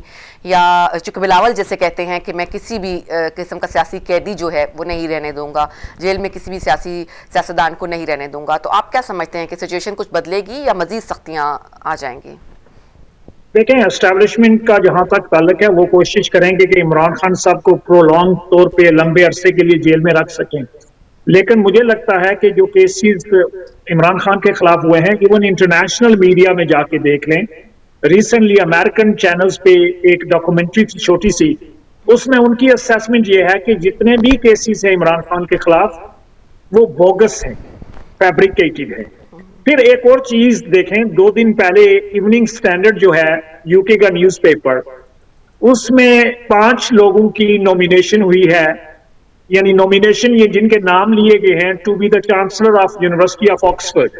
या चूँकि बिलावल जैसे कहते हैं कि मैं किसी भी किस्म का सियासी कैदी जो है वो नहीं रहने दूंगा, जेल में किसी भी सियासतदान को नहीं रहने दूंगा, तो आप क्या समझते हैं कि सिचुएशन कुछ बदलेगी या मजीद सख्तियाँ आ जाएंगी? देखें, एस्टेब्लिशमेंट का जहां तक ताल्लुक है वो कोशिश करेंगे कि इमरान खान साहब को प्रोलॉन्ग तौर पे लंबे अरसे के लिए जेल में रख सकें, लेकिन मुझे लगता है कि जो केसेस इमरान खान के खिलाफ हुए हैं, इवन इंटरनेशनल मीडिया में जाके देख लें, रिसेंटली अमेरिकन चैनल्स पे एक डॉक्यूमेंट्री थी छोटी सी, उसमें उनकी असेसमेंट ये है कि जितने भी केसेस हैं इमरान खान के खिलाफ वो बोगस हैं, फैब्रिकेटेड है। फिर एक और चीज देखें, 2 दिन पहले इवनिंग स्टैंडर्ड जो है यूके का न्यूज़पेपर, उसमें 5 लोगों की नॉमिनेशन हुई है, यानी नॉमिनेशन ये जिनके नाम लिए गए हैं to be the chancellor of University of Oxford,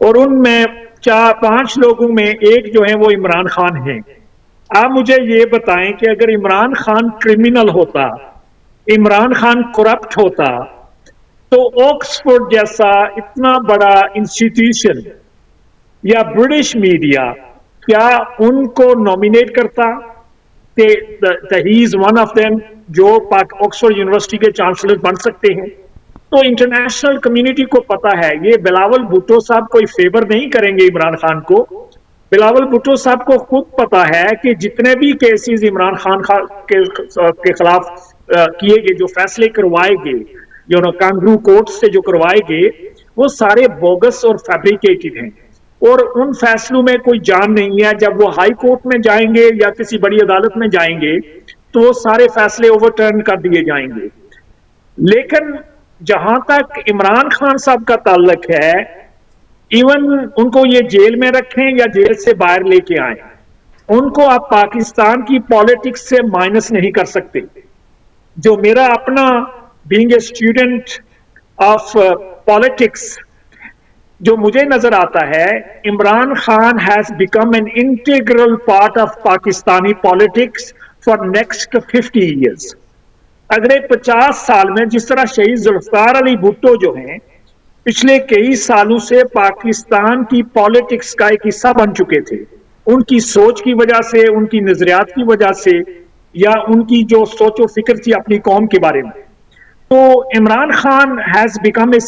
और उनमें 4-5 लोगों में एक जो है वो इमरान खान है। आप मुझे ये बताएं कि अगर इमरान खान क्रिमिनल होता, इमरान खान करप्ट होता, तो ऑक्सफोर्ड जैसा इतना बड़ा इंस्टीट्यूशन या ब्रिटिश मीडिया क्या उनको नॉमिनेट करता कि he is one of them जो ऑक्सफोर्ड यूनिवर्सिटी के चांसलर बन सकते हैं? तो इंटरनेशनल कम्युनिटी को पता है, ये बिलावल भुट्टो साहब कोई फेवर नहीं करेंगे इमरान खान को। बिलावल भुट्टो साहब को खुद पता है कि जितने भी केसेस इमरान खान के खिलाफ किए गए, जो फैसले करवाए गए, जो कांगरू कोर्ट से जो करवाए गए, वो सारे बोगस और फैब्रिकेटेड हैं, और उन फैसलों में कोई जान नहीं है। जब वो हाई कोर्ट में जाएंगे या किसी बड़ी अदालत में जाएंगे तो वो सारे फैसले ओवरटर्न कर दिए जाएंगे। लेकिन जहां तक इमरान खान साहब का ताल्लुक है, इवन उनको ये जेल में रखें या जेल से बाहर लेके आए, उनको आप पाकिस्तान की पॉलिटिक्स से माइनस नहीं कर सकते। जो मेरा अपना being a student of politics, जो मुझे नजर आता है, Imran Khan has become an integral part of Pakistani politics for next 50 years. अगले 50 साल में जिस तरह शहीद जुल्फकार अली भुट्टो जो हैं पिछले कई सालों से पाकिस्तान की पॉलिटिक्स का एक हिस्सा बन चुके थे, उनकी सोच की वजह से, उनकी नजरियात की वजह से, या उनकी जो सोचो फिक्र थी अपनी कौम के बारे में, तो Imran Khan has become a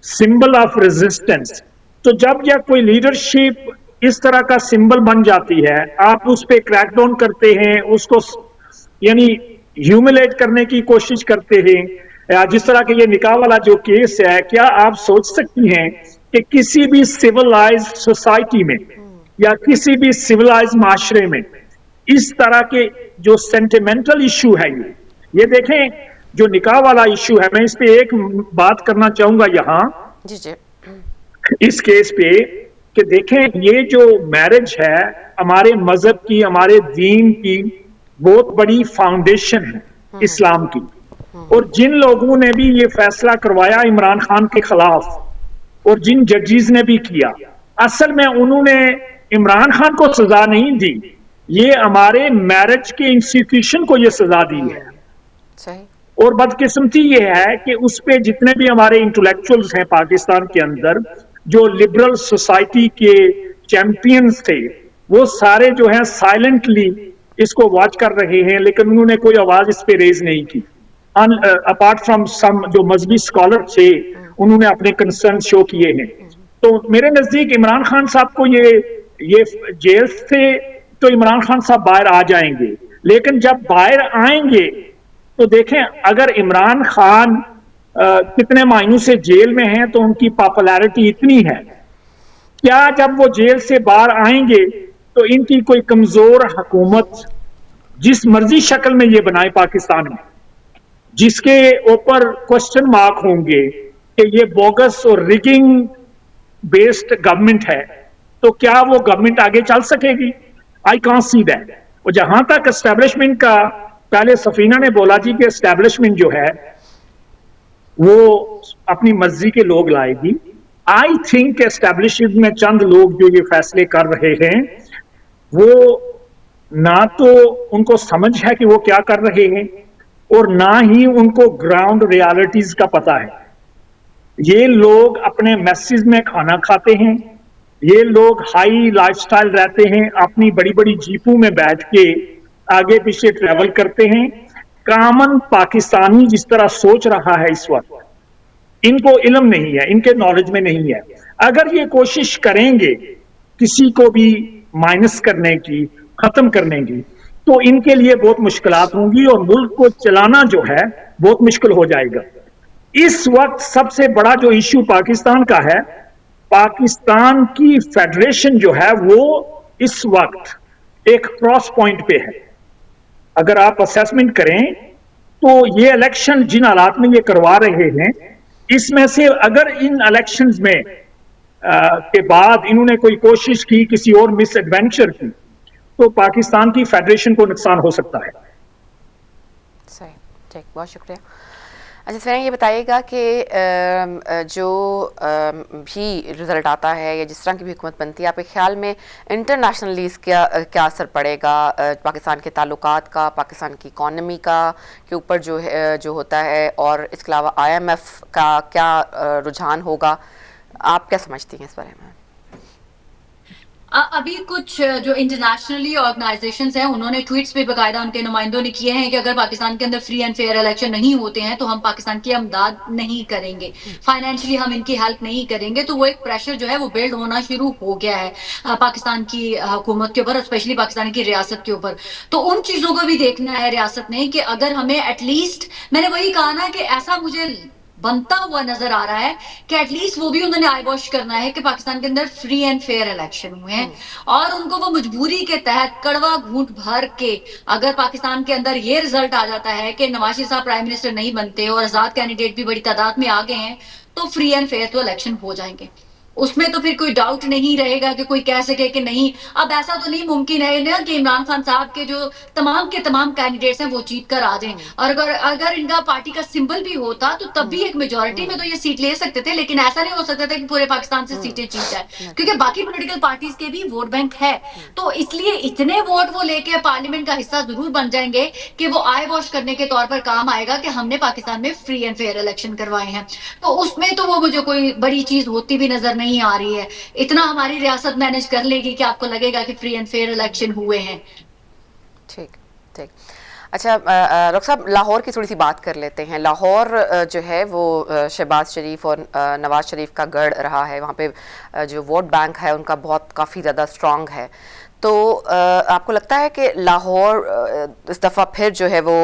symbol of resistance. तो जब यह कोई लीडरशिप इस तरह का सिंबल बन जाती है, आप उस पर क्रैकडाउन करते हैं, उसको यानी ह्यूमिलेट करने की कोशिश करते हैं, जिस तरह के ये निकाह वाला जो केस है, क्या आप सोच सकती हैं कि किसी भी सिविलाइज सोसाइटी में या किसी भी सिविलाइज माशरे में इस तरह के जो सेंटिमेंटल इशू है, ये देखें जो निकाह वाला इशू है, मैं इस पे एक बात करना चाहूंगा यहां जी जी इस केस पे, कि देखें ये जो मैरिज है हमारे मजहब की, हमारे दीन की बहुत बड़ी फाउंडेशन है इस्लाम की, और जिन लोगों ने भी ये फैसला करवाया इमरान खान के खिलाफ और जिन जजेस ने भी किया, असल में उन्होंने इमरान खान को सजा नहीं दी, ये हमारे मैरिज के इंस्टीट्यूशन को ये सजा दी है। सही। और बदकिस्मती ये है कि उस पे जितने भी हमारे इंटेलेक्चुअल्स हैं पाकिस्तान के अंदर, जो लिबरल सोसाइटी के चैंपियंस थे, वो सारे जो हैं साइलेंटली इसको वॉच कर रहे हैं, लेकिन उन्होंने कोई आवाज इस पे रेज नहीं की। अपार्ट फ्रॉम सम जो मजहबी स्कॉलर थे, उन्होंने अपने कंसर्न शो किए हैं। तो मेरे नजदीक इमरान खान साहब को ये जेल से तो इमरान खान साहब बाहर आ जाएंगे, लेकिन जब बाहर आएंगे तो देखें, अगर इमरान खान कितने महीनों से जेल में हैं तो उनकी पॉपुलैरिटी इतनी है, क्या जब वो जेल से बाहर आएंगे तो इनकी कोई कमजोर हुकूमत जिस मर्जी शक्ल में ये बनाए पाकिस्तान में, जिसके ऊपर क्वेश्चन मार्क होंगे कि ये बोगस और रिगिंग बेस्ड गवर्नमेंट है, तो क्या वो गवर्नमेंट आगे चल सकेगी? I can't see that. और जहां तक एस्टेब्लिशमेंट का, पहले सफीना ने बोला जी कि एस्टेब्लिशमेंट जो है वो अपनी मर्जी के लोग लाएगी। आई थिंक एस्टेब्लिशमेंट में चंद लोग जो ये फैसले कर रहे हैं, वो ना तो उनको समझ है कि वो क्या कर रहे हैं, और ना ही उनको ग्राउंड रियलिटीज का पता है। ये लोग अपने मैसेज में खाना खाते हैं, ये लोग हाई लाइफस्टाइल रहते हैं, अपनी बड़ी बड़ी जीपों में बैठ के आगे पीछे ट्रेवल करते हैं। कॉमन पाकिस्तानी जिस तरह सोच रहा है इस वक्त, इनको इल्म नहीं है, इनके नॉलेज में नहीं है। अगर ये कोशिश करेंगे किसी को भी माइनस करने की, खत्म करने की, तो इनके लिए बहुत मुश्किलात होंगी और मुल्क को चलाना जो है बहुत मुश्किल हो जाएगा। इस वक्त सबसे बड़ा जो इश्यू पाकिस्तान का है, पाकिस्तान की फेडरेशन जो है वो इस वक्त एक क्रॉस पॉइंट पे है। अगर आप असेसमेंट करें तो ये इलेक्शन जिन हालात में ये करवा रहे हैं, इसमें से अगर इन इलेक्शंस में के बाद इन्होंने कोई कोशिश की किसी और मिस एडवेंचर की, तो पाकिस्तान की फेडरेशन को नुकसान हो सकता है। सही, ठीक, बहुत शुक्रिया। अच्छा सर, ये बताइएगा कि जो भी रिजल्ट आता है या जिस तरह की भी हुकूमत बनती है, आपके ख्याल में इंटरनेशनली क्या असर पड़ेगा पाकिस्तान के ताल्लुकात का, पाकिस्तान की इकॉनमी का के ऊपर जो होता है, और इसके अलावा IMF का क्या रुझान होगा? आप क्या समझती हैं इस बारे में? अभी कुछ जो इंटरनेशनली ऑर्गेनाइजेशंस हैं, उन्होंने ट्वीट्स पे बकायदा उनके नुमाइंदों ने किए हैं कि अगर पाकिस्तान के अंदर फ्री एंड फेयर इलेक्शन नहीं होते हैं तो हम पाकिस्तान की अमदाद नहीं करेंगे, फाइनेंशियली हम इनकी हेल्प नहीं करेंगे। तो वो एक प्रेशर जो है वो बिल्ड होना शुरू हो गया है पाकिस्तान की हुकूमत के ऊपर, स्पेशली पाकिस्तान की रियासत के ऊपर। तो उन चीजों को भी देखना है रियासत ने कि अगर हमें एटलीस्ट, मैंने वही कहा ना कि ऐसा मुझे बनता हुआ नजर आ रहा है कि एटलीस्ट वो भी उन्होंने आई वॉश करना है कि पाकिस्तान के अंदर फ्री एंड फेयर इलेक्शन हुए हैं, और उनको वो मजबूरी के तहत कड़वा घूंट भर के अगर पाकिस्तान के अंदर ये रिजल्ट आ जाता है कि नवाज शरीफ साहब प्राइम मिनिस्टर नहीं बनते और आजाद कैंडिडेट भी बड़ी तादाद में आ गए हैं, तो फ्री एंड फेयर तो इलेक्शन हो जाएंगे। उसमें तो फिर कोई डाउट नहीं रहेगा कि कोई कह सके कि नहीं। अब ऐसा तो नहीं मुमकिन है ना कि इमरान खान साहब के जो तमाम के तमाम कैंडिडेट्स हैं वो जीत कर आ जाएं, और अगर अगर इनका पार्टी का सिंबल भी होता तो तब भी एक मेजोरिटी में तो ये सीट ले सकते थे, लेकिन ऐसा नहीं हो सकता था कि पूरे पाकिस्तान से सीटें जीत जाए, क्योंकि बाकी पॉलिटिकल पार्टीज के भी वोट बैंक है। तो इसलिए इतने वोट वो लेके पार्लियामेंट का हिस्सा जरूर बन जाएंगे कि वो आई वॉश करने के तौर पर काम आएगा कि हमने पाकिस्तान में फ्री एंड फेयर इलेक्शन करवाए हैं। तो उसमें तो वो मुझे कोई बड़ी चीज होती भी नजर नहीं आ रही है। इतना हमारी रियासत मैनेज कर लेगी कि आपको लगेगा कि फ्री एंड फेयर इलेक्शन हुए हैं। ठीक ठीक। अच्छा डॉक्टर साहब, लाहौर की थोड़ी सी बात कर लेते हैं। लाहौर जो है वो शहबाज शरीफ और नवाज शरीफ का गढ़ रहा है। वहाँ पे जो वोट बैंक है उनका बहुत काफ़ी ज़्यादा स्ट्रांग है। तो आपको लगता है कि लाहौर इस दफ़ा फिर जो है वो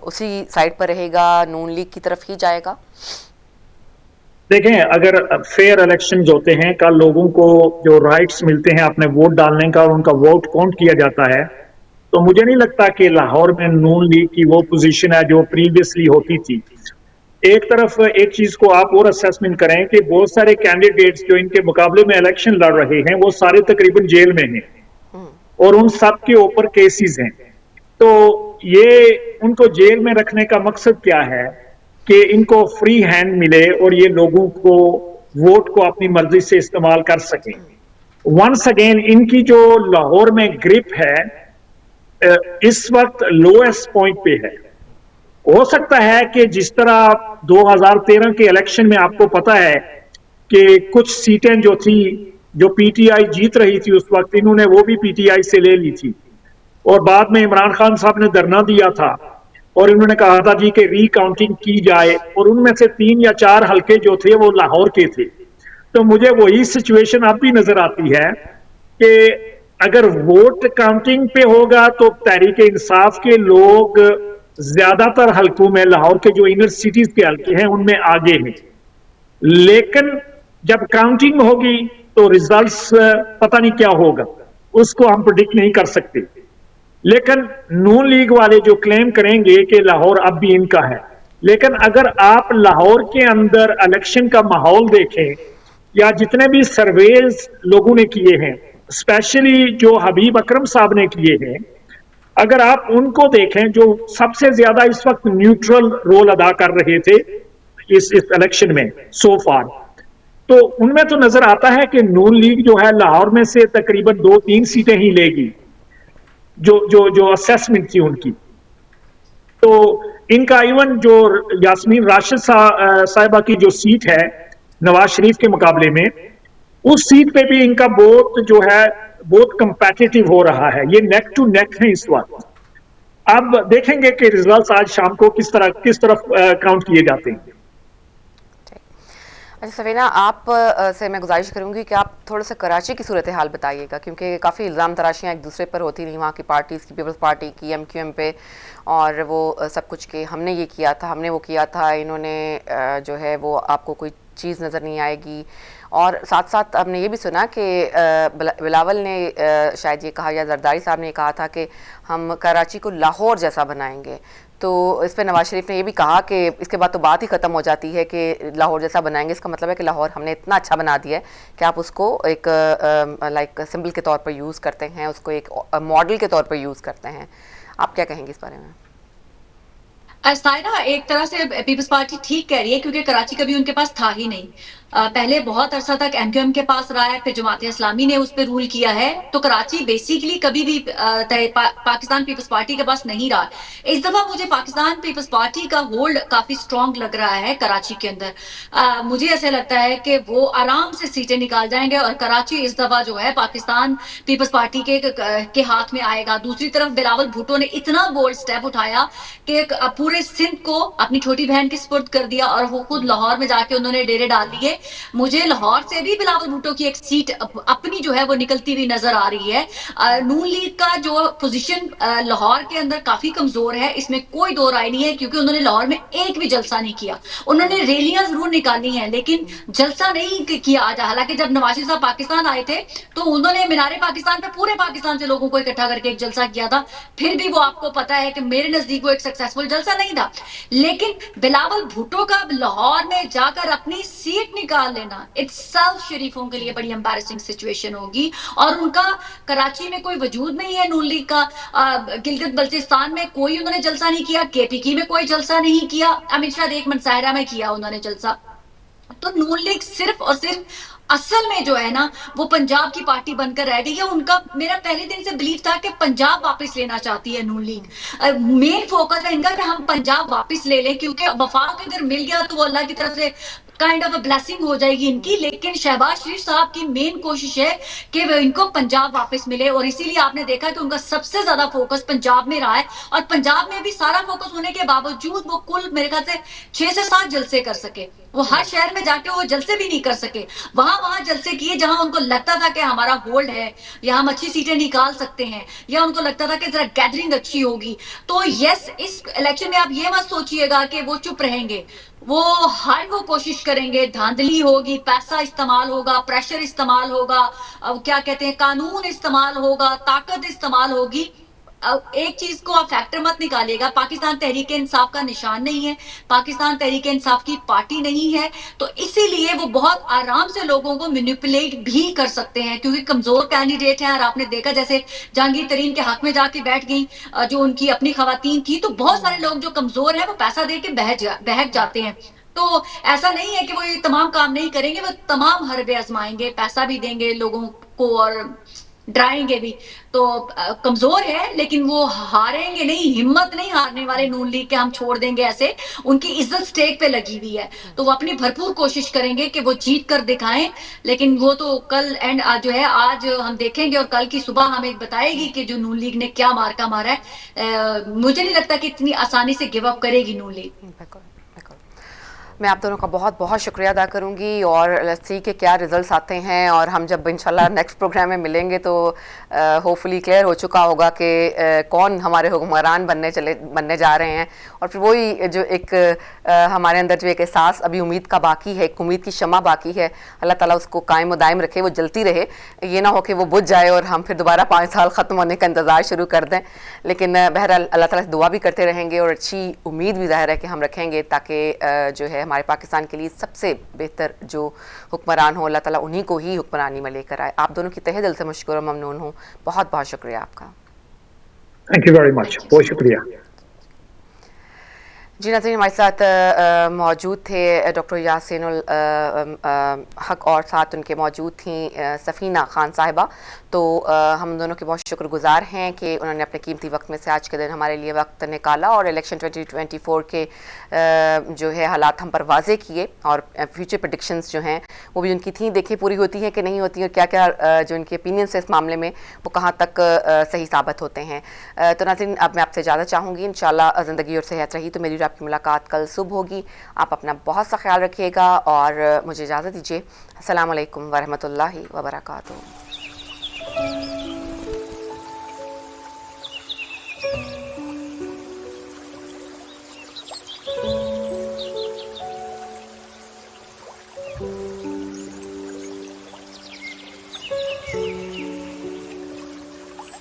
उसी साइड पर रहेगा, नून लीग की तरफ ही जाएगा? देखें, अगर फेयर इलेक्शन होते हैं, कल लोगों को जो राइट्स मिलते हैं अपने वोट डालने का और उनका वोट काउंट किया जाता है, तो मुझे नहीं लगता कि लाहौर में नून लीग की वो पोजीशन है जो प्रीवियसली होती थी। एक तरफ एक चीज को आप और असेसमेंट करें कि बहुत सारे कैंडिडेट्स जो इनके मुकाबले में इलेक्शन लड़ रहे हैं वो सारे तकरीबन जेल में हैं और उन सब के ऊपर केसेस हैं। तो ये उनको जेल में रखने का मकसद क्या है कि इनको फ्री हैंड मिले और ये लोगों को वोट को अपनी मर्जी से इस्तेमाल कर सकें। वंस अगेन इनकी जो लाहौर में ग्रिप है इस वक्त लोएस्ट पॉइंट पे है। हो सकता है कि जिस तरह 2013 के इलेक्शन में आपको पता है कि कुछ सीटें जो थी जो पीटीआई जीत रही थी उस वक्त, इन्होंने वो भी पीटीआई से ले ली थी और बाद में इमरान खान साहब ने धरना दिया था और इन्होंने कहा था जी कि रीकाउंटिंग की जाए, और उनमें से 3 या 4 हलके जो थे वो लाहौर के थे। तो मुझे वही सिचुएशन अब भी नजर आती है कि अगर वोट काउंटिंग पे होगा तो तहरीक इंसाफ के लोग ज्यादातर हलकों में, लाहौर के जो इनर सिटीज के हलके हैं उनमें आगे हैं, लेकिन जब काउंटिंग होगी तो रिजल्ट्स पता नहीं क्या होगा, उसको हम प्रेडिक्ट नहीं कर सकते। लेकिन नून लीग वाले जो क्लेम करेंगे कि लाहौर अब भी इनका है, लेकिन अगर आप लाहौर के अंदर इलेक्शन का माहौल देखें या जितने भी सर्वेज लोगों ने किए हैं, स्पेशली जो हबीब अकरम साहब ने किए हैं, अगर आप उनको देखें जो सबसे ज्यादा इस वक्त न्यूट्रल रोल अदा कर रहे थे इस इलेक्शन में सो फार, तो उनमें तो नजर आता है कि नून लीग जो है लाहौर में से तकरीबन 2-3 सीटें ही लेगी, जो जो जो असेसमेंट थी उनकी। तो इनका इवन जो यास्मीन राशिद साहिबा की जो सीट है नवाज शरीफ के मुकाबले में, उस सीट पे भी इनका बहुत जो है बहुत कंपेटिटिव हो रहा है। ये नेक टू नेक है इस वक्त। अब देखेंगे कि रिजल्ट्स आज शाम को किस तरफ काउंट किए जाते हैं। अच्छा सफीना, आप से मैं गुजारिश करूंगी कि आप थोड़ा सा कराची की सूरत हाल बताइएगा, क्योंकि काफ़ी इल्ज़ाम तराशियाँ एक दूसरे पर होती रही वहाँ की पार्टीज़ की, पीपल्स पार्टी की, एमक्यूएम पे, और वो सब कुछ के हमने ये किया था, हमने वो किया था, इन्होंने जो है वो आपको कोई चीज़ नज़र नहीं आएगी। और साथ साथ हमने ये भी सुना कि बिलावल ने शायद ये कहा या जरदारी साहब ने कहा था कि हम कराची को लाहौर जैसा बनाएंगे। तो इस पर नवाज शरीफ ने ये भी कहा कि इसके बाद तो बात ही ख़त्म हो जाती है कि लाहौर जैसा बनाएंगे, इसका मतलब है कि लाहौर हमने इतना अच्छा बना दिया है कि आप उसको एक लाइक सिंबल के तौर पर यूज़ करते हैं, उसको एक मॉडल के तौर पर यूज़ करते हैं। आप क्या कहेंगे इस बारे में? सायरा, एक तरह से पीपल्स पार्टी ठीक कह रही है, क्योंकि कराची कभी उनके पास था ही नहीं। पहले बहुत अरसा तक एमक्यूएम के पास रहा है, फिर जमात इस्लामी ने उस पर रूल किया है, तो कराची बेसिकली कभी भी पाकिस्तान पीपल्स पार्टी के पास नहीं रहा। इस दफा मुझे पाकिस्तान पीपल्स पार्टी का होल्ड काफी स्ट्रांग लग रहा है कराची के अंदर। मुझे ऐसे लगता है कि वो आराम से सीटें निकाल जाएंगे और कराची इस दफा जो है पाकिस्तान पीपल्स पार्टी के हाथ में आएगा। दूसरी तरफ बिलावल भुट्टो ने इतना बोल्ड स्टेप उठाया कि पूरे सिंध को अपनी छोटी बहन के सुपुर्द कर दिया और वो खुद लाहौर में जाके उन्होंने डेरे डाल दिए मुझे लाहौर से भी बिलावल भुट्टो की एक सीट अपनी जो है वो निकलती हुई नजर आ रही है। नून लीग का जो पोजीशन लाहौर के अंदर काफी कमजोर है, इसमें कोई दो राय नहीं है, क्योंकि उन्होंने लाहौर में एक भी जलसा नहीं किया। उन्होंने रैलियां जरूर निकाली हैं लेकिन जलसा नहीं किया आज। हालांकि जब नवाज शरीफ साहब पाकिस्तान आए थे तो उन्होंने मीनारे पाकिस्तान पे पूरे पाकिस्तान से लोगों को इकट्ठा करके एक जलसा किया था, फिर भी वो आपको पता है कि मेरे नजदीक वो एक सक्सेसफुल जलसा नहीं था। लेकिन बिलावल भुट्टो का लाहौर में जाकर अपनी सीट निकाल लेना इटसेल्फ शरीफों के लिए बड़ी एम्बैरेसिंग सिचुएशन होगी। और उनका कराची में कोई वजूद नहीं है नून लीग का, गिलगित बल्चिस्तान में कोई उन्होंने जलसा नहीं किया, केपीकी में कोई जलसा नहीं किया, अमित शाह एक मनसायरा में किया उन्होंने जलसा। तो नून लीग सिर्फ और सिर्फ असल में जो है ना वो पंजाब की पार्टी बनकर रह गई है। उनका मेरा पहले दिन से बिलीव था कि पंजाब वापस लेना चाहती है नून लीग। मेन फोकस है इनका कि हम पंजाब वापस ले लें, क्योंकि वफाक अगर मिल गया तो वो अल्लाह की तरफ से काइंड ऑफ अ ब्लेसिंग हो जाएगी इनकी। लेकिन शहबाज शरीफ साहब की मेन कोशिश है कि वो इनको पंजाब वापस मिले, और इसीलिए आपने देखा कि उनका सबसे ज्यादा फोकस पंजाब में रहा है। और पंजाब में भी सारा फोकस होने के बावजूद वो कुल मेरे ख्याल से 6 से 7 जलसे कर सके। वो हर शहर में जाके वो जलसे भी नहीं कर सके, वहां जलसे किए जहां उनको लगता था कि हमारा होल्ड है या हम अच्छी सीटें निकाल सकते हैं, या उनको लगता था कि जरा गैदरिंग अच्छी होगी। तो यस, इस इलेक्शन में आप ये मत सोचिएगा कि वो चुप रहेंगे, वो हर वो कोशिश करेंगे, धांधली होगी, पैसा इस्तेमाल होगा, प्रेशर इस्तेमाल होगा, क्या कहते हैं कानून इस्तेमाल होगा, ताकत इस्तेमाल होगी। एक चीज को आप फैक्टर मत निकालिएगा, पाकिस्तान तहरीक इंसाफ का निशान नहीं है, पाकिस्तान तहरीक इंसाफ की पार्टी नहीं है, तो इसीलिए वो बहुत आराम से लोगों को मैनिपुलेट भी कर सकते हैं, क्योंकि कमजोर कैंडिडेट हैं। और आपने देखा जैसे जहांगीर तरीन के हक में जाके बैठ गई जो उनकी अपनी खवातीन थी, तो बहुत सारे लोग जो कमजोर हैं वो पैसा दे के बहक जाते हैं। तो ऐसा नहीं है कि वो ये तमाम काम नहीं करेंगे, वो तमाम हरबे आजमाएंगे, पैसा भी देंगे लोगों को और डराएंगे भी। तो कमजोर है लेकिन वो हारेंगे नहीं, हिम्मत नहीं हारने वाले नून लीग के हम छोड़ देंगे ऐसे। उनकी इज्जत स्टेक पे लगी हुई है, तो वो अपनी भरपूर कोशिश करेंगे कि वो जीत कर दिखाएं। लेकिन वो तो कल एंड जो है आज हम देखेंगे, और कल की सुबह हमें बताएगी कि जो नून लीग ने क्या मार्का मारा है। मुझे नहीं लगता कि इतनी आसानी से गिव अप करेगी नून लीग। मैं आप दोनों का बहुत बहुत शुक्रिया अदा करूंगी, और लेट्स सी के क्या रिजल्ट्स आते हैं। और हम जब इंशाल्लाह नेक्स्ट प्रोग्राम में मिलेंगे तो होपफुली क्लियर हो चुका होगा कि कौन हमारे हुक्मरान बनने जा रहे हैं। और फिर वही जो एक हमारे अंदर जो एक एहसास अभी उम्मीद का बाकी है, एक उम्मीद की शमा बाकी है, अल्लाह ताला उसको कायम दायम रखे, वो जलती रहे। ये ना हो कि वो बुझ जाए और हम फिर दोबारा 5 साल ख़त्म होने का इंतज़ार शुरू कर दें। लेकिन बहरहाल अल्लाह ताला से दुआ भी करते रहेंगे और अच्छी उम्मीद भी ज़ाहिर है कि हम रखेंगे, ताकि जो है हमारे पाकिस्तान के लिए सबसे बेहतर जो हुक्मरान हो अल्लाह ताला उन्हीं को ही हुक्मरानी में लेकर आए। आप दोनों की तहे दिल से मुश्कुर और ममनून हूँ, बहुत बहुत शुक्रिया आपका। थैंक यू वेरी मच, बहुत शुक्रिया। जी नाज़रीन, हमारे साथ मौजूद थे डॉक्टर यासीनुल हक और साथ उनके मौजूद थी सफ़ीना खान साहिबा। तो हम दोनों के बहुत शुक्रगुजार हैं कि उन्होंने अपने कीमती वक्त में से आज के दिन हमारे लिए वक्त निकाला और इलेक्शन 2024 के जो है हालात हम पर वाजे किए, और फ्यूचर प्रेडिक्शंस जो हैं वो भी उनकी थी, देखिए पूरी होती हैं कि नहीं होती, और क्या क्या जो उनके ओपिनियंस है इस मामले में वो कहाँ तक सही साबित होते हैं। तो नाज़रीन, अब मैं आपसे इजाज़त चाहूँगी। इंशाल्लाह ज़िंदगी और सेहत रही तो मेरी और आपकी मुलाकात कल सुबह होगी। आप अपना बहुत सा ख्याल रखिएगा और मुझे इजाज़त दीजिए। अस्सलामु अलैकुम वरहमतुल्लाहि वबरकातुहू।